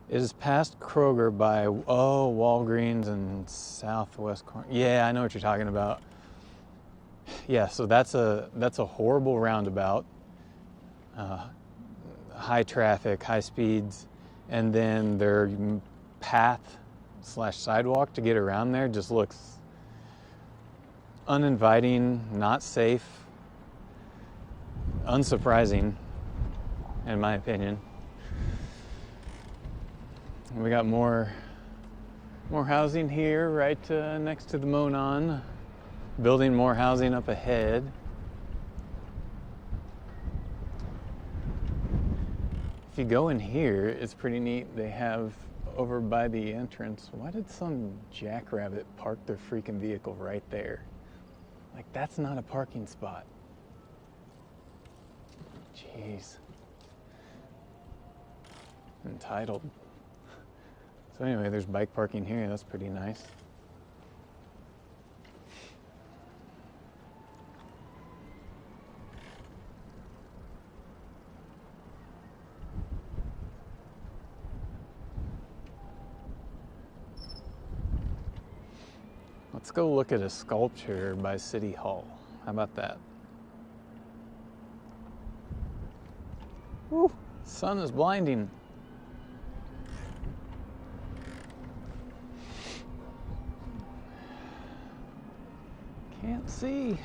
It is past Kroger by, Walgreens and Southwest Corner. Yeah, I know what you're talking about. Yeah, so that's a horrible roundabout. High traffic, high speeds, and then their path/sidewalk to get around there just looks uninviting, not safe, unsurprising, in my opinion. And we got more housing here, right next to the Monon. Building more housing up ahead. If you go in here, it's pretty neat. They have over by the entrance. Why did some jackrabbit park their freaking vehicle right there? Like, that's not a parking spot. Jeez. Entitled. So anyway, there's bike parking here. That's pretty nice. Let's go look at a sculpture by City Hall. How about that? Woo, sun is blinding. Can't see.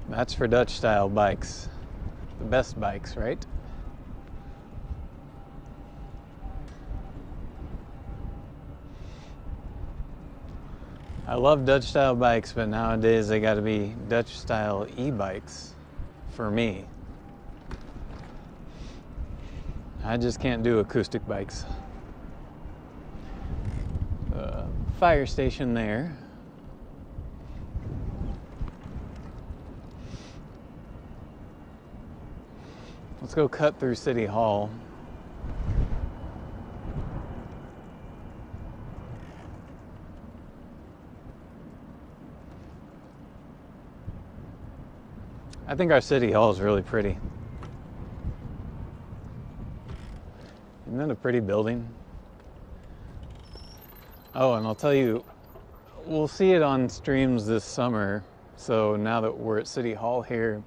That's for Dutch style bikes. The best bikes, right? I love Dutch style bikes, but nowadays they gotta be Dutch style e-bikes for me. I just can't do acoustic bikes. Fire station there. Let's go cut through City Hall. I think our City Hall is really pretty. Isn't that a pretty building? Oh, and I'll tell you, we'll see it on streams this summer. So now that we're at City Hall here,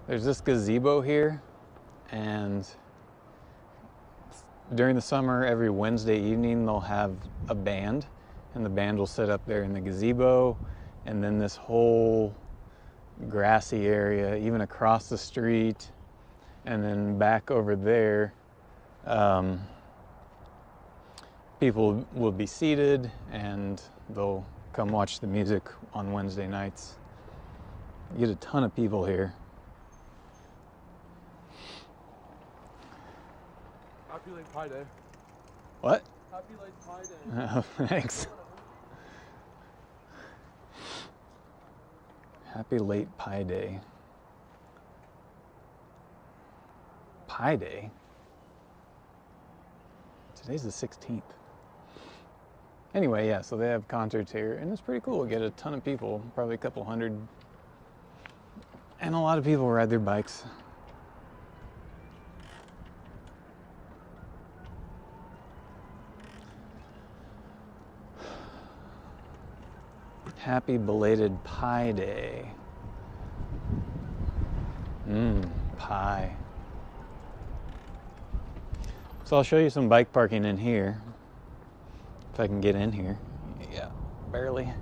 there's this gazebo here, and during the summer, every Wednesday evening, they'll have a band, and the band will sit up there in the gazebo, and then this whole grassy area, even across the street, and then back over there, people will be seated, and they'll come watch the music on Wednesday nights. You get a ton of people here.
Happy late Pi Day.
What?
Happy late Pi Day.
Oh, thanks. Happy late Pi Day. Pi Day? Today's the 16th. Anyway, yeah, so they have concerts here, and it's pretty cool. We get a ton of people, probably a couple hundred. And a lot of people ride their bikes. Happy belated Pi Day. Pie. So I'll show you some bike parking in here. If I can get in here. Yeah, barely.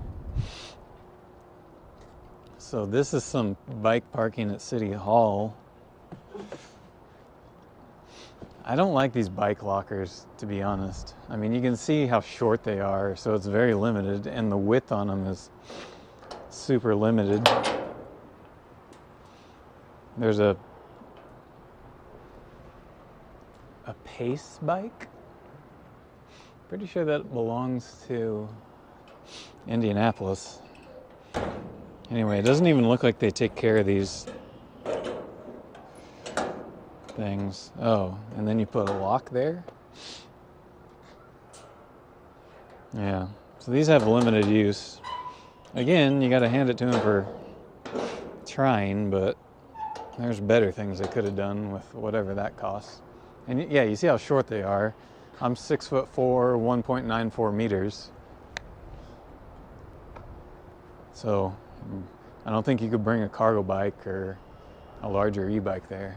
So this is some bike parking at City Hall. I don't like these bike lockers, to be honest. I mean, you can see how short they are, so it's very limited, and the width on them is super limited. There's a Pace bike. Pretty sure that belongs to Indianapolis. Anyway, it doesn't even look like they take care of these things. Oh, and then you put a lock there? Yeah, so these have limited use. Again, you gotta hand it to them for trying, but there's better things they could have done with whatever that costs. And yeah, you see how short they are. I'm 6'4", 1.94 meters. So I don't think you could bring a cargo bike or a larger e-bike there.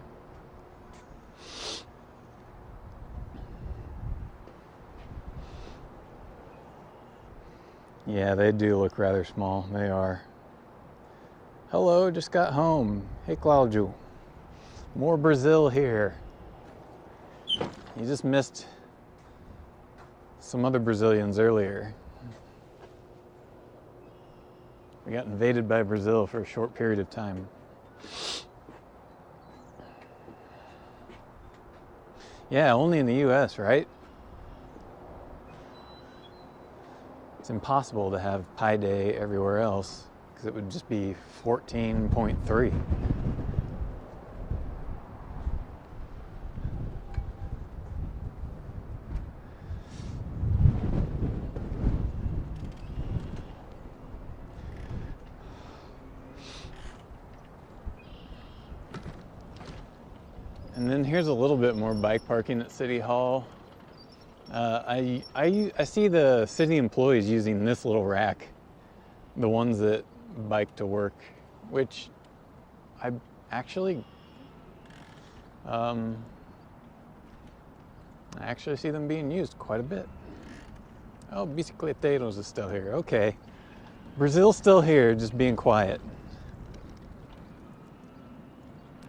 Yeah, they do look rather small. They are. Hello, just got home. Hey, Claudio. More Brazil here. You just missed some other Brazilians earlier. We got invaded by Brazil for a short period of time. Yeah, only in the US, right? It's impossible to have Pi Day everywhere else because it would just be 14.3. And then here's a little bit more bike parking at City Hall. I see the city employees using this little rack, the ones that bike to work, which I actually see them being used quite a bit. Oh, bicicleteiros is still here. Okay, Brazil's still here, just being quiet.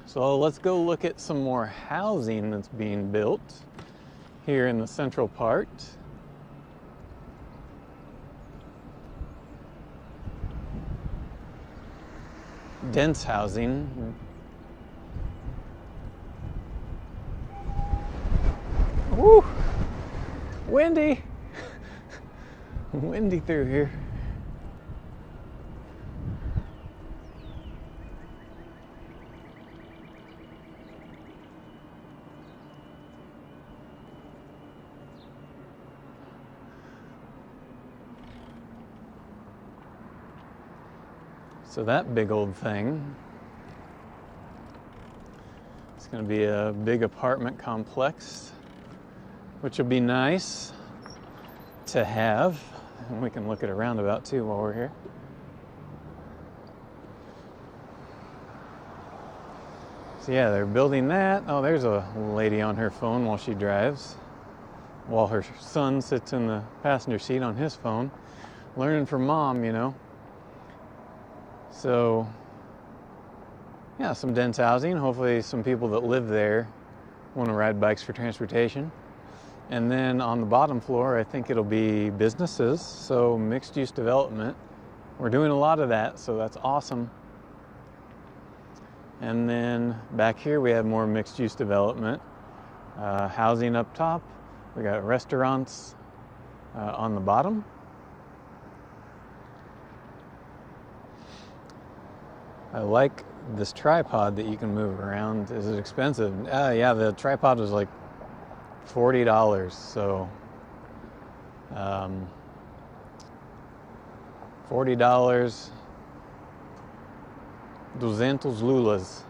So let's go look at some more housing that's being built here in the central part. Dense housing. Woo! Windy! Windy through here. So that big old thing, it's going to be a big apartment complex, which will be nice to have. And we can look at a roundabout too while we're here. So yeah, they're building that. Oh, there's a lady on her phone while she drives, while her son sits in the passenger seat on his phone, learning from mom, you know. So, yeah, some dense housing. Hopefully some people that live there want to ride bikes for transportation. And then on the bottom floor, I think it'll be businesses, so mixed-use development. We're doing a lot of that, so that's awesome. And then back here we have more mixed-use development. Housing up top. We got restaurants on the bottom. I like this tripod that you can move around. Is it expensive? Yeah, the tripod was like $40, so $40, 200 lulas.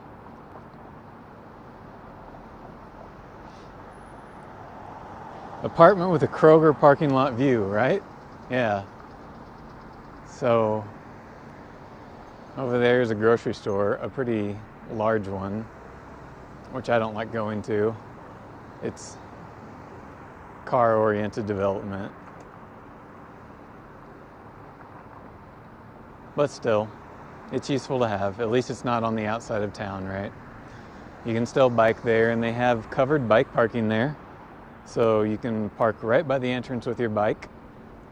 Apartment with a Kroger parking lot view, right? Yeah. So over there is a grocery store, a pretty large one, which I don't like going to. It's car-oriented development. But still, it's useful to have. At least it's not on the outside of town, right? You can still bike there, and they have covered bike parking there. So you can park right by the entrance with your bike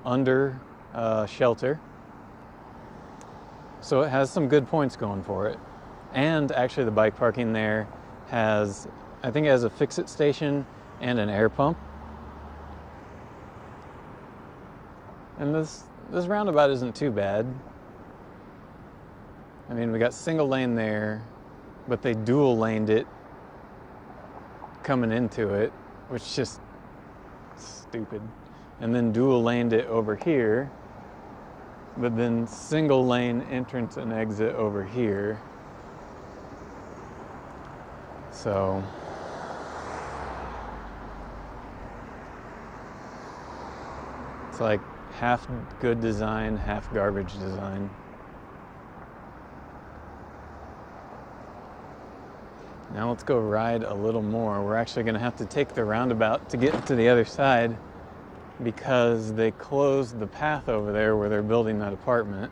under shelter. So it has some good points going for it. And actually the bike parking there has, I think it has a fix-it station and an air pump. And this roundabout isn't too bad. I mean, we got single lane there, but they dual laned it coming into it, which is just stupid. And then dual laned it over here, but then single lane entrance and exit over here. So it's like half good design, half garbage design. Now let's go ride a little more. We're actually going to have to take the roundabout to get to the other side because they closed the path over there where they're building that apartment.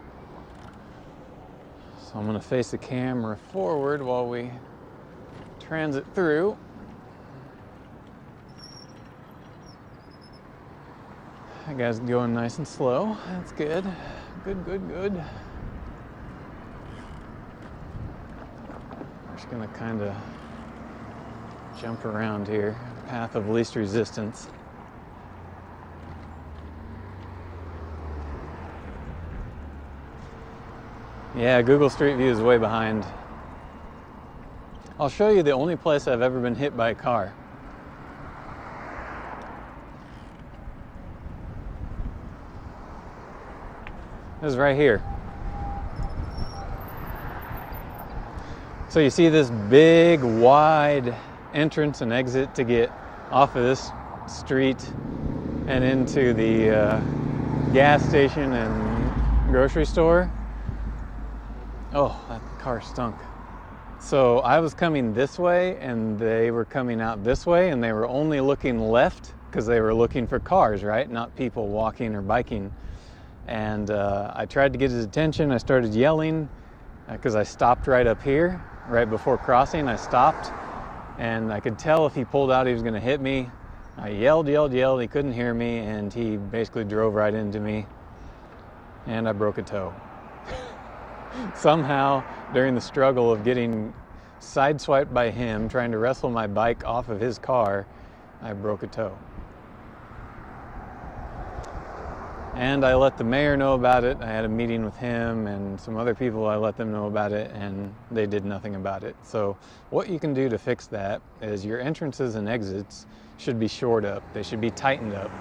So I'm going to face the camera forward while we transit through. That guy's going nice and slow. That's good. Good. Just gonna kind of jump around here. Path of least resistance. Yeah, Google Street View is way behind. I'll show you the only place I've ever been hit by a car. This is right here. So you see this big, wide entrance and exit to get off of this street and into the gas station and grocery store. Oh, that car stunk. So I was coming this way and they were coming out this way, and they were only looking left because they were looking for cars, right? Not people walking or biking. And I tried to get his attention. I started yelling because I stopped right up here. Right before crossing, I stopped, and I could tell if he pulled out, he was going to hit me. I yelled. He couldn't hear me, and he basically drove right into me, and I broke a toe. Somehow, during the struggle of getting sideswiped by him, trying to wrestle my bike off of his car, I broke a toe. And I let the mayor know about it. I had a meeting with him and some other people. I let them know about it, and they did nothing about it. So what you can do to fix that is your entrances and exits should be shored up. They should be tightened up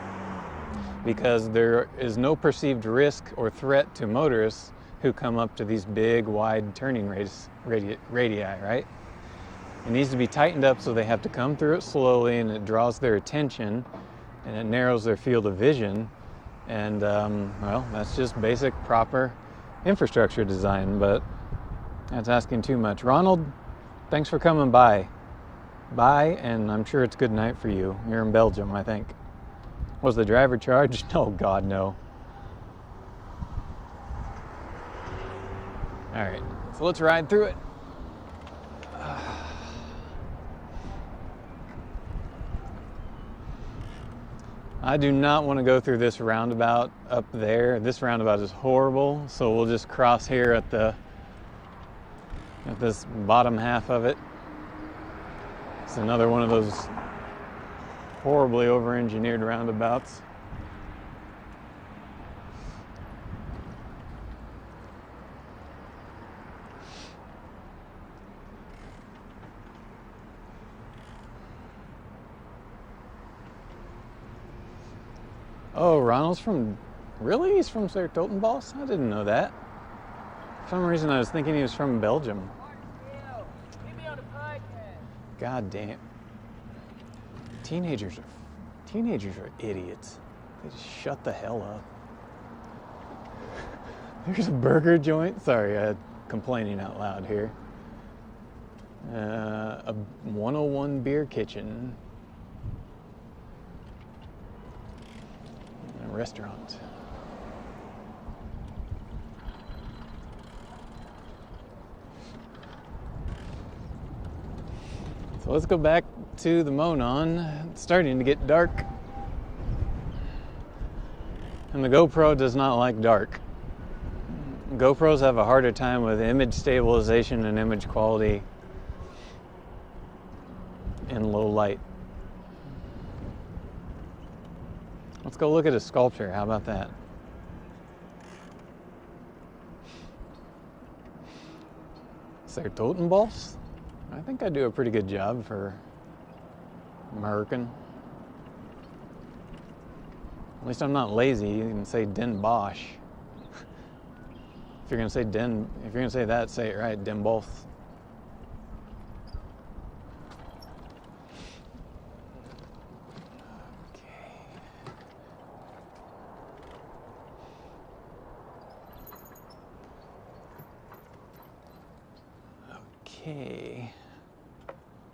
because there is no perceived risk or threat to motorists who come up to these big, wide turning radii, right? It needs to be tightened up so they have to come through it slowly, and it draws their attention and it narrows their field of vision. And well, that's just basic, proper infrastructure design, but that's asking too much. Ronald, thanks for coming by. Bye, and I'm sure it's good night for you. You're in Belgium, I think. Was the driver charged? Oh, God, no. All right, so let's ride through it. I do not want to go through this roundabout up there. This roundabout is horrible, so we'll just cross here at this bottom half of it. It's another one of those horribly over-engineered roundabouts. Oh, Ronald's from... Really? He's from Sertotenbos? I didn't know that. For some reason I was thinking he was from Belgium. God damn. Teenagers are idiots. They just shut the hell up. There's a burger joint. Sorry, I'm complaining out loud here. A 101 beer kitchen. restaurant. So let's go back to the Monon. It's starting to get dark. And the GoPro does not like dark. GoPros have a harder time with image stabilization and image quality in low light. Let's go look at a sculpture. How about that? Is there Totenballs? I think I do a pretty good job for American. At least I'm not lazy. You can say Den Bosch. If you're gonna say that, say it right, Den Both. Okay.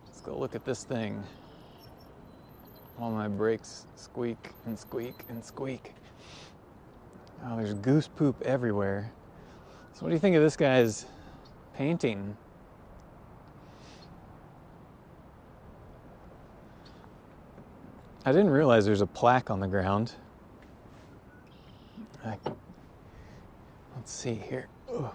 Let's go look at this thing. All my brakes squeak and squeak and squeak. Oh, there's goose poop everywhere. So what do you think of this guy's painting? I didn't realize there's a plaque on the ground. Let's see here. Ugh.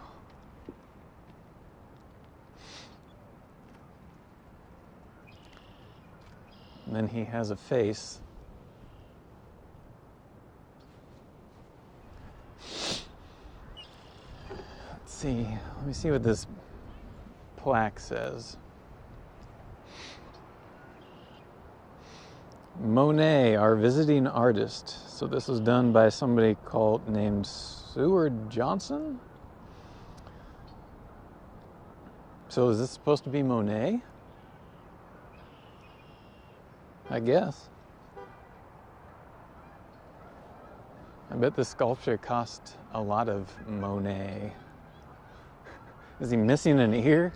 And then he has a face. Let's see. Let me see what this plaque says. Monet, our visiting artist. So this was done by somebody named Seward Johnson. So is this supposed to be Monet? I guess. I bet this sculpture cost a lot of Monet. Is he missing an ear?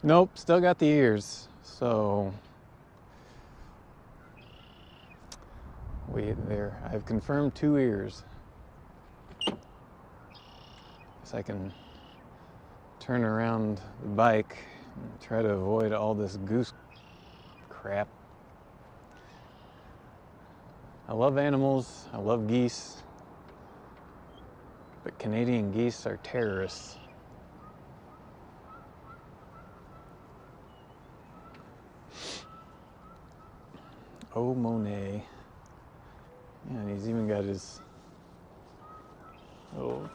Nope, still got the ears. So I've confirmed 2 ears. Guess I can turn around the bike and try to avoid all this goose crap. I love animals, I love geese, but Canadian geese are terrorists. Oh, Monet. Yeah, and he's even got his little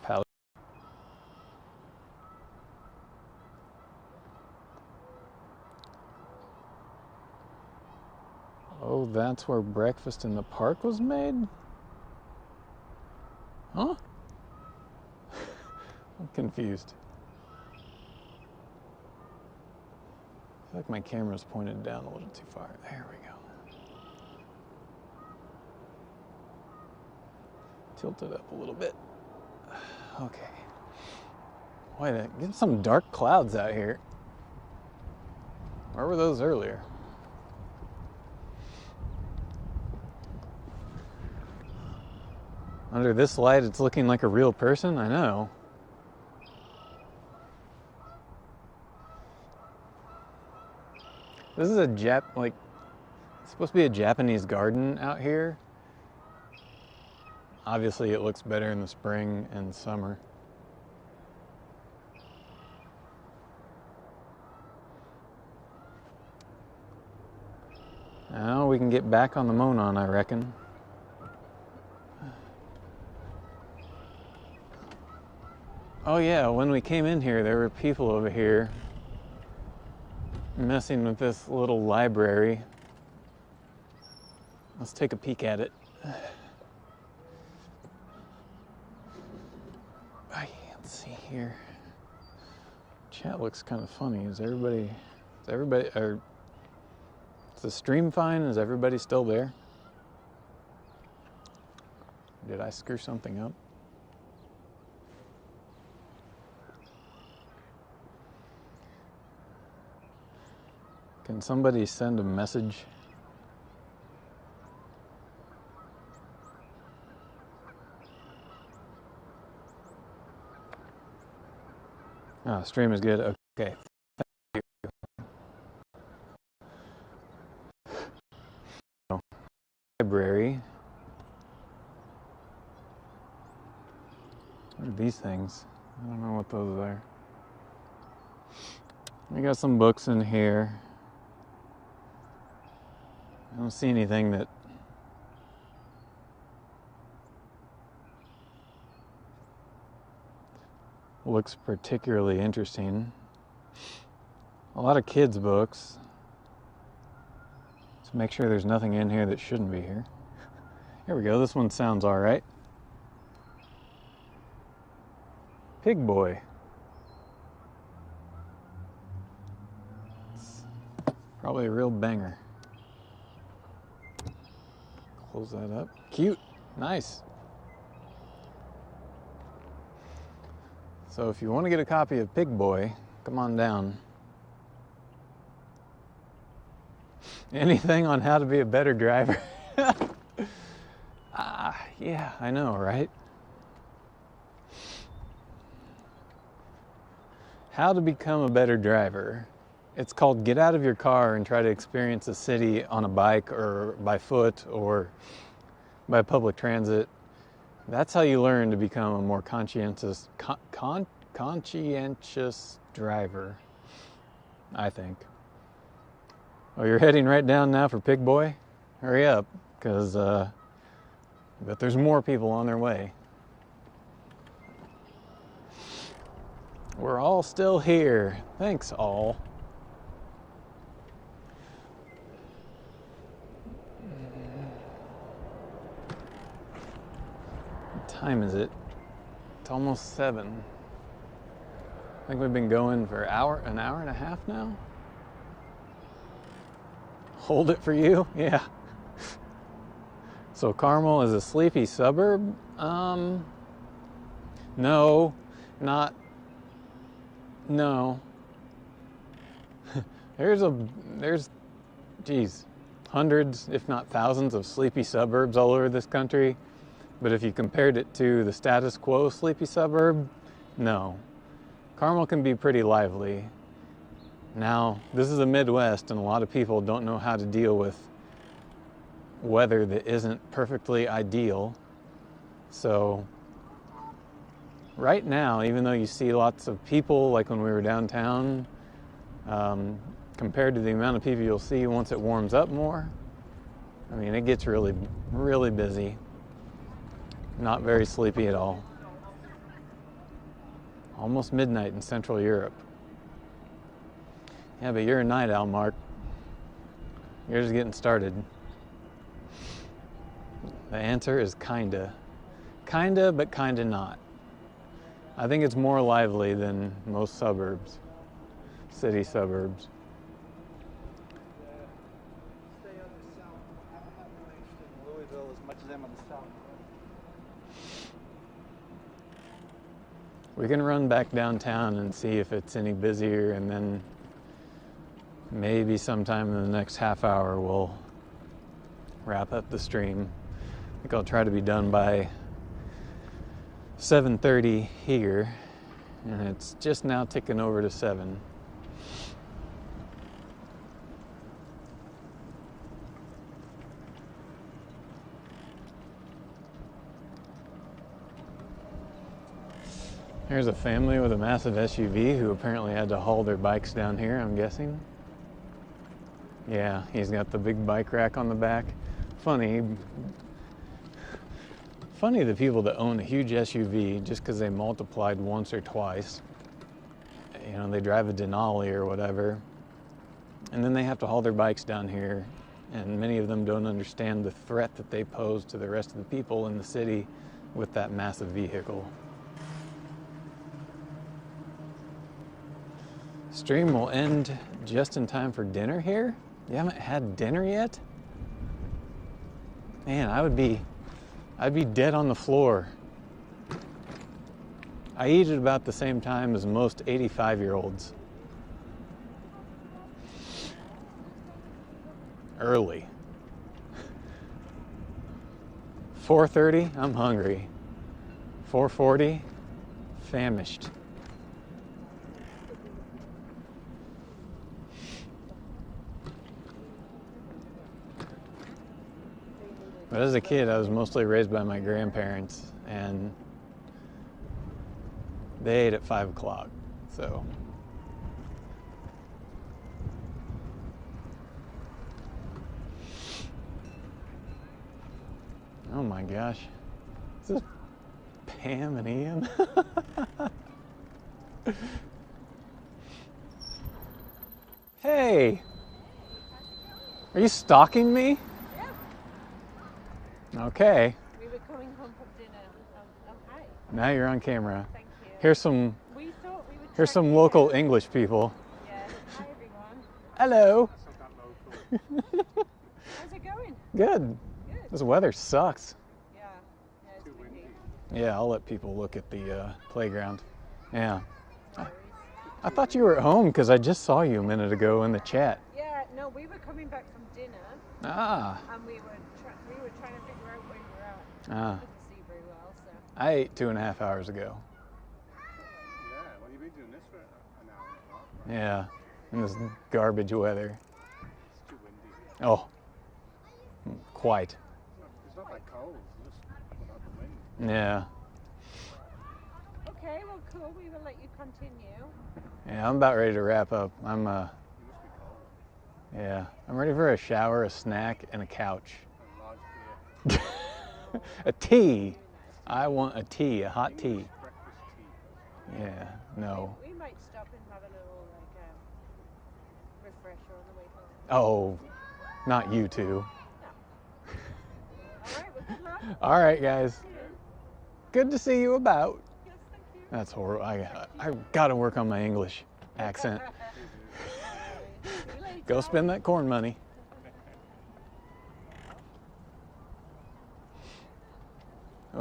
palette. Oh, that's where breakfast in the park was made? Huh? I'm confused. I feel like my camera's pointed down a little too far. There we go. Tilt it up a little bit. Okay. Boy, get some dark clouds out here. Where were those earlier? Under this light, it's looking like a real person? I know. This is it's supposed to be a Japanese garden out here. Obviously, it looks better in the spring and summer. Now we can get back on the Monon, I reckon. Oh yeah, when we came in here, there were people over here messing with this little library. Let's take a peek at it. Let's see here. Chat looks kind of funny. Is the stream fine? Is everybody still there? Did I screw something up? Can somebody send a message Stream is good. Okay. Library. What are these things? I don't know what those are. We got some books in here. I don't see anything that looks particularly interesting. A lot of kids' books. Let's make sure there's nothing in here that shouldn't be here. Here we go. This one sounds all right. Pig Boy. It's probably a real banger. Close that up. Cute. Nice. So if you want to get a copy of Pig Boy, come on down. Anything on how to be a better driver? Yeah, I know, right? How to become a better driver. It's called Get Out of Your Car and Try to Experience a City on a Bike or by foot or by public transit. That's how you learn to become a more conscientious driver, I think. Oh, you're heading right down now for Pig Boy? Hurry up, because I bet there's more people on their way. We're all still here. Thanks, all. What time is it? It's almost 7. I think we've been going for an hour and a half now. Hold it for you? Yeah. So Carmel is a sleepy suburb? No, there's hundreds, if not thousands of sleepy suburbs all over this country. But if you compared it to the status quo sleepy suburb, no. Carmel can be pretty lively. Now, this is the Midwest, and a lot of people don't know how to deal with weather that isn't perfectly ideal. So, right now, even though you see lots of people, like when we were downtown, compared to the amount of people you'll see once it warms up more, I mean, it gets really, really busy. Not very sleepy at all. Almost midnight in Central Europe. Yeah, but you're a night owl, Mark. You're just getting started. The answer is kinda. Kinda, but kinda not. I think it's more lively than most suburbs, city suburbs.
Stay on the south. I have no interest in Louisville as much as I'm on the south.
We can run back downtown and see if it's any busier, and then maybe sometime in the next half hour we'll wrap up the stream. I think I'll try to be done by 7:30 here, and it's just now ticking over to 7. Here's a family with a massive SUV who apparently had to haul their bikes down here, I'm guessing. Yeah, he's got the big bike rack on the back. Funny the people that own a huge SUV just because they multiplied once or twice. You know, they drive a Denali or whatever, and then they have to haul their bikes down here, and many of them don't understand the threat that they pose to the rest of the people in the city with that massive vehicle. Stream will end just in time for dinner here. You haven't had dinner yet? Man, I'd be dead on the floor. I eat at about the same time as most 85-year-olds. Early. 4:30, I'm hungry. 4:40, famished. But as a kid, I was mostly raised by my grandparents, and they ate at 5 o'clock, so. Oh my gosh. Is this Pam and Ian? Hey! Are you stalking me?
Yeah.
Okay.
We were coming home from dinner. Oh, hi.
Now you're on camera.
Thank you.
Here's some
We thought we would
here's
check
some
you
local
out.
English people.
Yeah. Hi, everyone.
Hello.
How's it going?
Good.
Good.
This weather sucks.
Yeah. Yeah, it's windy.
Yeah, I'll let people look at the playground. Yeah.
Sorry.
I thought you were at home because I just saw you a minute ago in the chat.
Yeah, no, we were coming back from dinner
Ah.
and we were trying to figure out where you were at.
Ah.
I couldn't see very well, so.
I ate 2.5 hours ago.
Yeah, well, you've been doing this for an hour and a half.
Yeah. In this garbage weather.
It's too windy.
Oh. Quite.
It's not that cold, it's just without the wind.
Yeah.
Okay, well, cool. We will let you continue.
Yeah, I'm about ready to wrap up. I'm
You must be cold.
yeah. I'm ready for a shower, a snack, and a couch.
A large beer.
A tea. I want a tea, a hot tea.
English breakfast tea.
Yeah. No.
We might stop and have a little, like, refresher on the way home.
Oh, not you two.
All right, well, good luck.
All right, guys. Good to see you about.
Yes, thank you.
That's horrible. I got to work on my English accent.
See you later.
Go spend that corn money.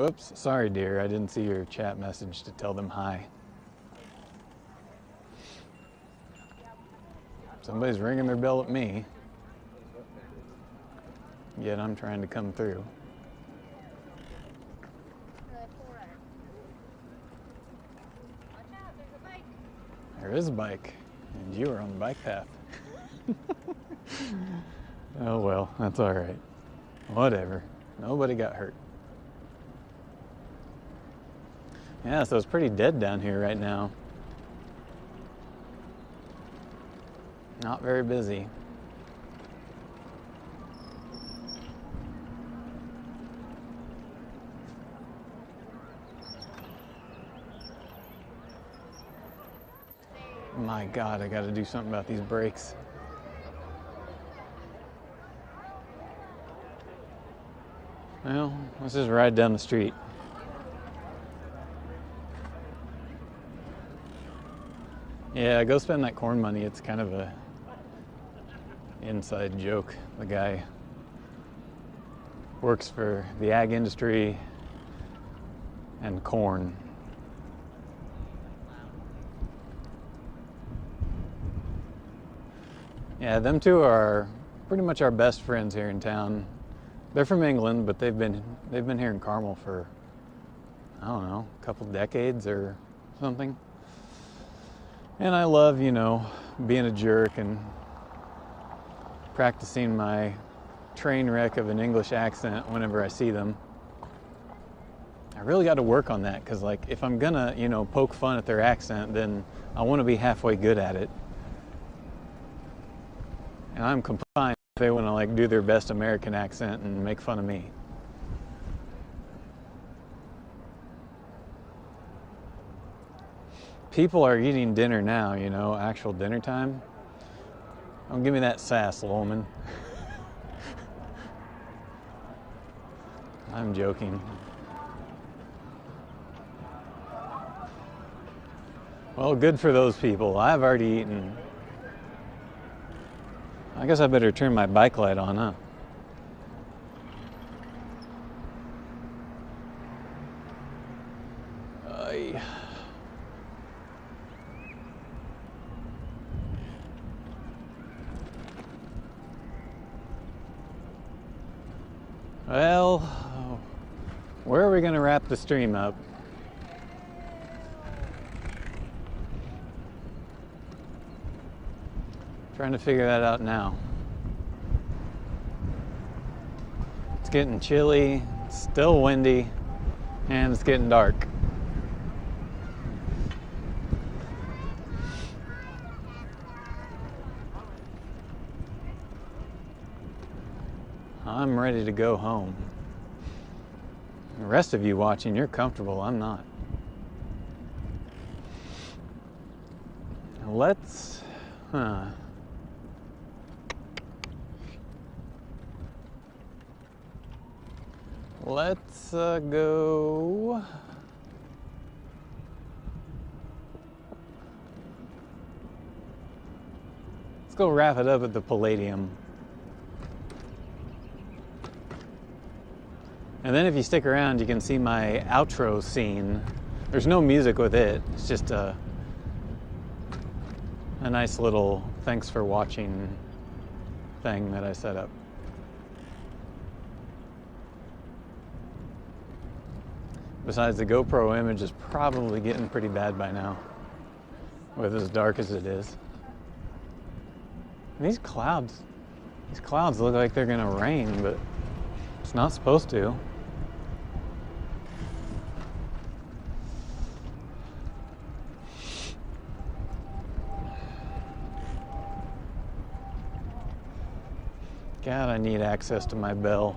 Oops, sorry, dear. I didn't see your chat message to tell them hi. Somebody's ringing their bell at me. Yet I'm trying to come through. There is a bike, and you are on the bike path. Oh well, that's all right. Whatever. Nobody got hurt. Yeah, so it's pretty dead down here right now. Not very busy. My God, I gotta do something about these brakes. Well, let's just ride down the street. Yeah, go spend that corn money. It's kind of a inside joke. The guy works for the ag industry and corn. Yeah, them two are pretty much our best friends here in town. They're from England, but they've been here in Carmel for, I don't know, a couple decades or something. And I love, you know, being a jerk and practicing my train wreck of an English accent whenever I see them. I really got to work on that because, like, if I'm gonna, you know, poke fun at their accent, then I want to be halfway good at it. And I'm confined if they want to, like, do their best American accent and make fun of me. People are eating dinner now, you know, actual dinner time. Don't give me that sass, Lowman. I'm joking. Well, good for those people. I've already eaten. I guess I better turn my bike light on, huh? Well, where are we going to wrap the stream up? Trying to figure that out now. It's getting chilly, it's still windy, and it's getting dark. I'm ready to go home. The rest of you watching, you're comfortable, I'm not. Let's, let's go. Let's go wrap it up at the Palladium. And then if you stick around, you can see my outro scene. There's no music with it. It's just a nice little thanks for watching thing that I set up. Besides, the GoPro image is probably getting pretty bad by now, with as dark as it is. And these clouds look like they're gonna rain, but it's not supposed to. God, I need access to my bell.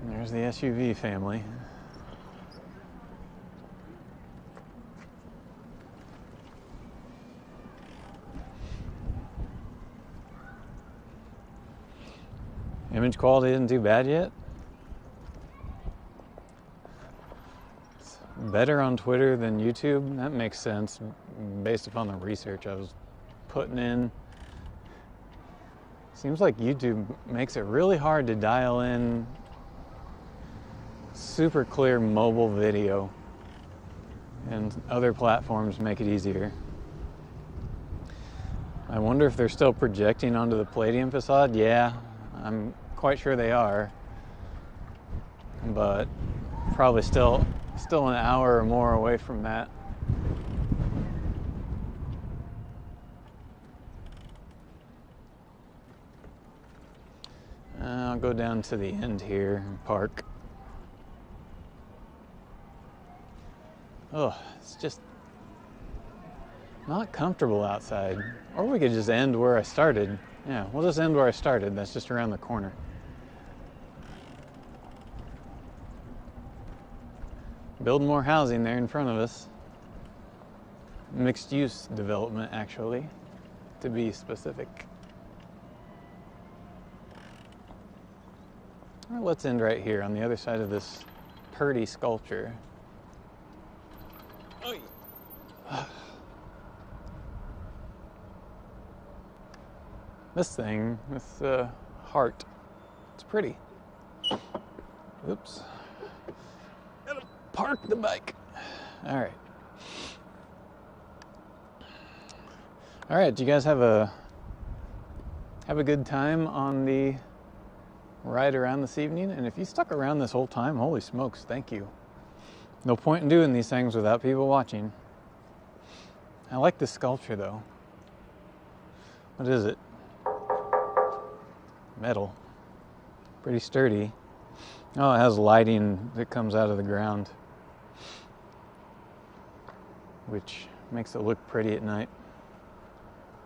And there's the SUV family. Image quality isn't too bad yet. It's better on Twitter than YouTube. That makes sense based upon the research I was putting in. Seems like YouTube makes it really hard to dial in super clear mobile video, and other platforms make it easier. I wonder if they're still projecting onto the Palladium facade. Yeah, I'm quite sure they are, but probably still an hour or more away from that. I'll go down to the end here and park. Oh, it's just not comfortable outside. Or we could just end where I started. Yeah, we'll just end where I started. That's just around the corner. Build more housing there in front of us. Mixed use development, actually, to be specific. Well, let's end right here on the other side of this Purdy sculpture. This thing, this heart, it's pretty. Oops. Gotta park the bike. All right. All right, do you guys have a good time on the ride around this evening? And if you stuck around this whole time, holy smokes, thank you. No point in doing these things without people watching. I like this sculpture though. What is it? Metal. Pretty sturdy. Oh, it has lighting that comes out of the ground, which makes it look pretty at night.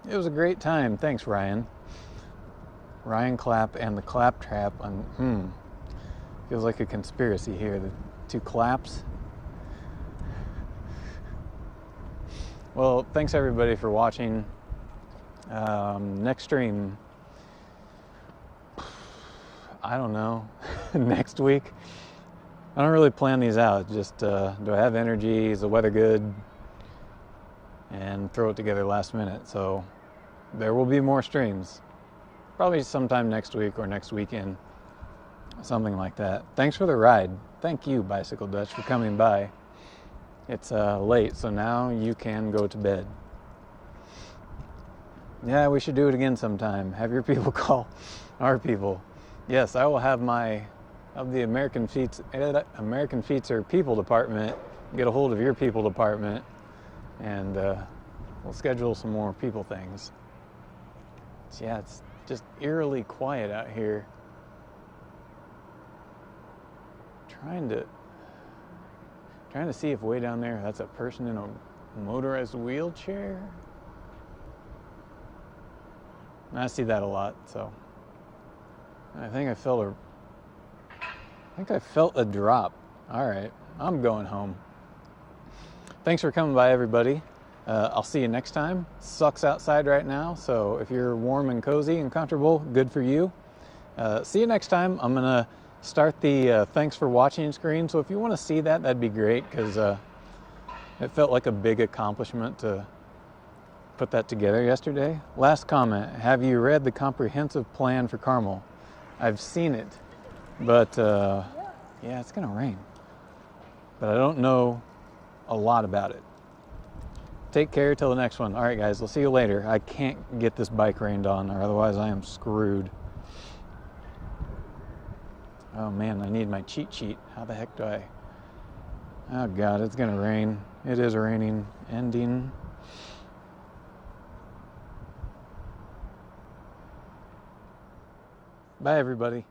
It was a great time. Thanks, Ryan. Ryan Clapp and the Clap Trap. Feels like a conspiracy here. The two claps. Well, thanks everybody for watching. Next stream, I don't know, next week. I don't really plan these out. Just do I have energy? Is the weather good? And throw it together last minute. So there will be more streams. Probably sometime next week or next weekend. Something like that. Thanks for the ride. Thank you, Bicycle Dutch, for coming by. It's late, so now you can go to bed. Yeah, we should do it again sometime. Have your people call our people. Yes, I will have the American Feetser people department get a hold of your people department and we'll schedule some more people things. So yeah, it's just eerily quiet out here. Trying to see if way down there that's a person in a motorized wheelchair. I see that a lot, so I think I felt a drop. All right, I'm going home. Thanks for coming by, everybody. I'll see you next time. Sucks outside right now, so if you're warm and cozy and comfortable, good for you. See you next time. I'm gonna start the thanks for watching screen, so if you want to see that, that'd be great, because it felt like a big accomplishment to put that together yesterday. Last comment: have you read the comprehensive plan for Carmel? I've seen it, but yeah, it's gonna rain, but I don't know a lot about it. Take care till the next one. All right, guys, we'll see you later. I can't get this bike rained on, or otherwise I am screwed. Oh man, I need my cheat sheet. How the heck do I? Oh God, it's gonna rain. It is raining. Ending. Bye, everybody.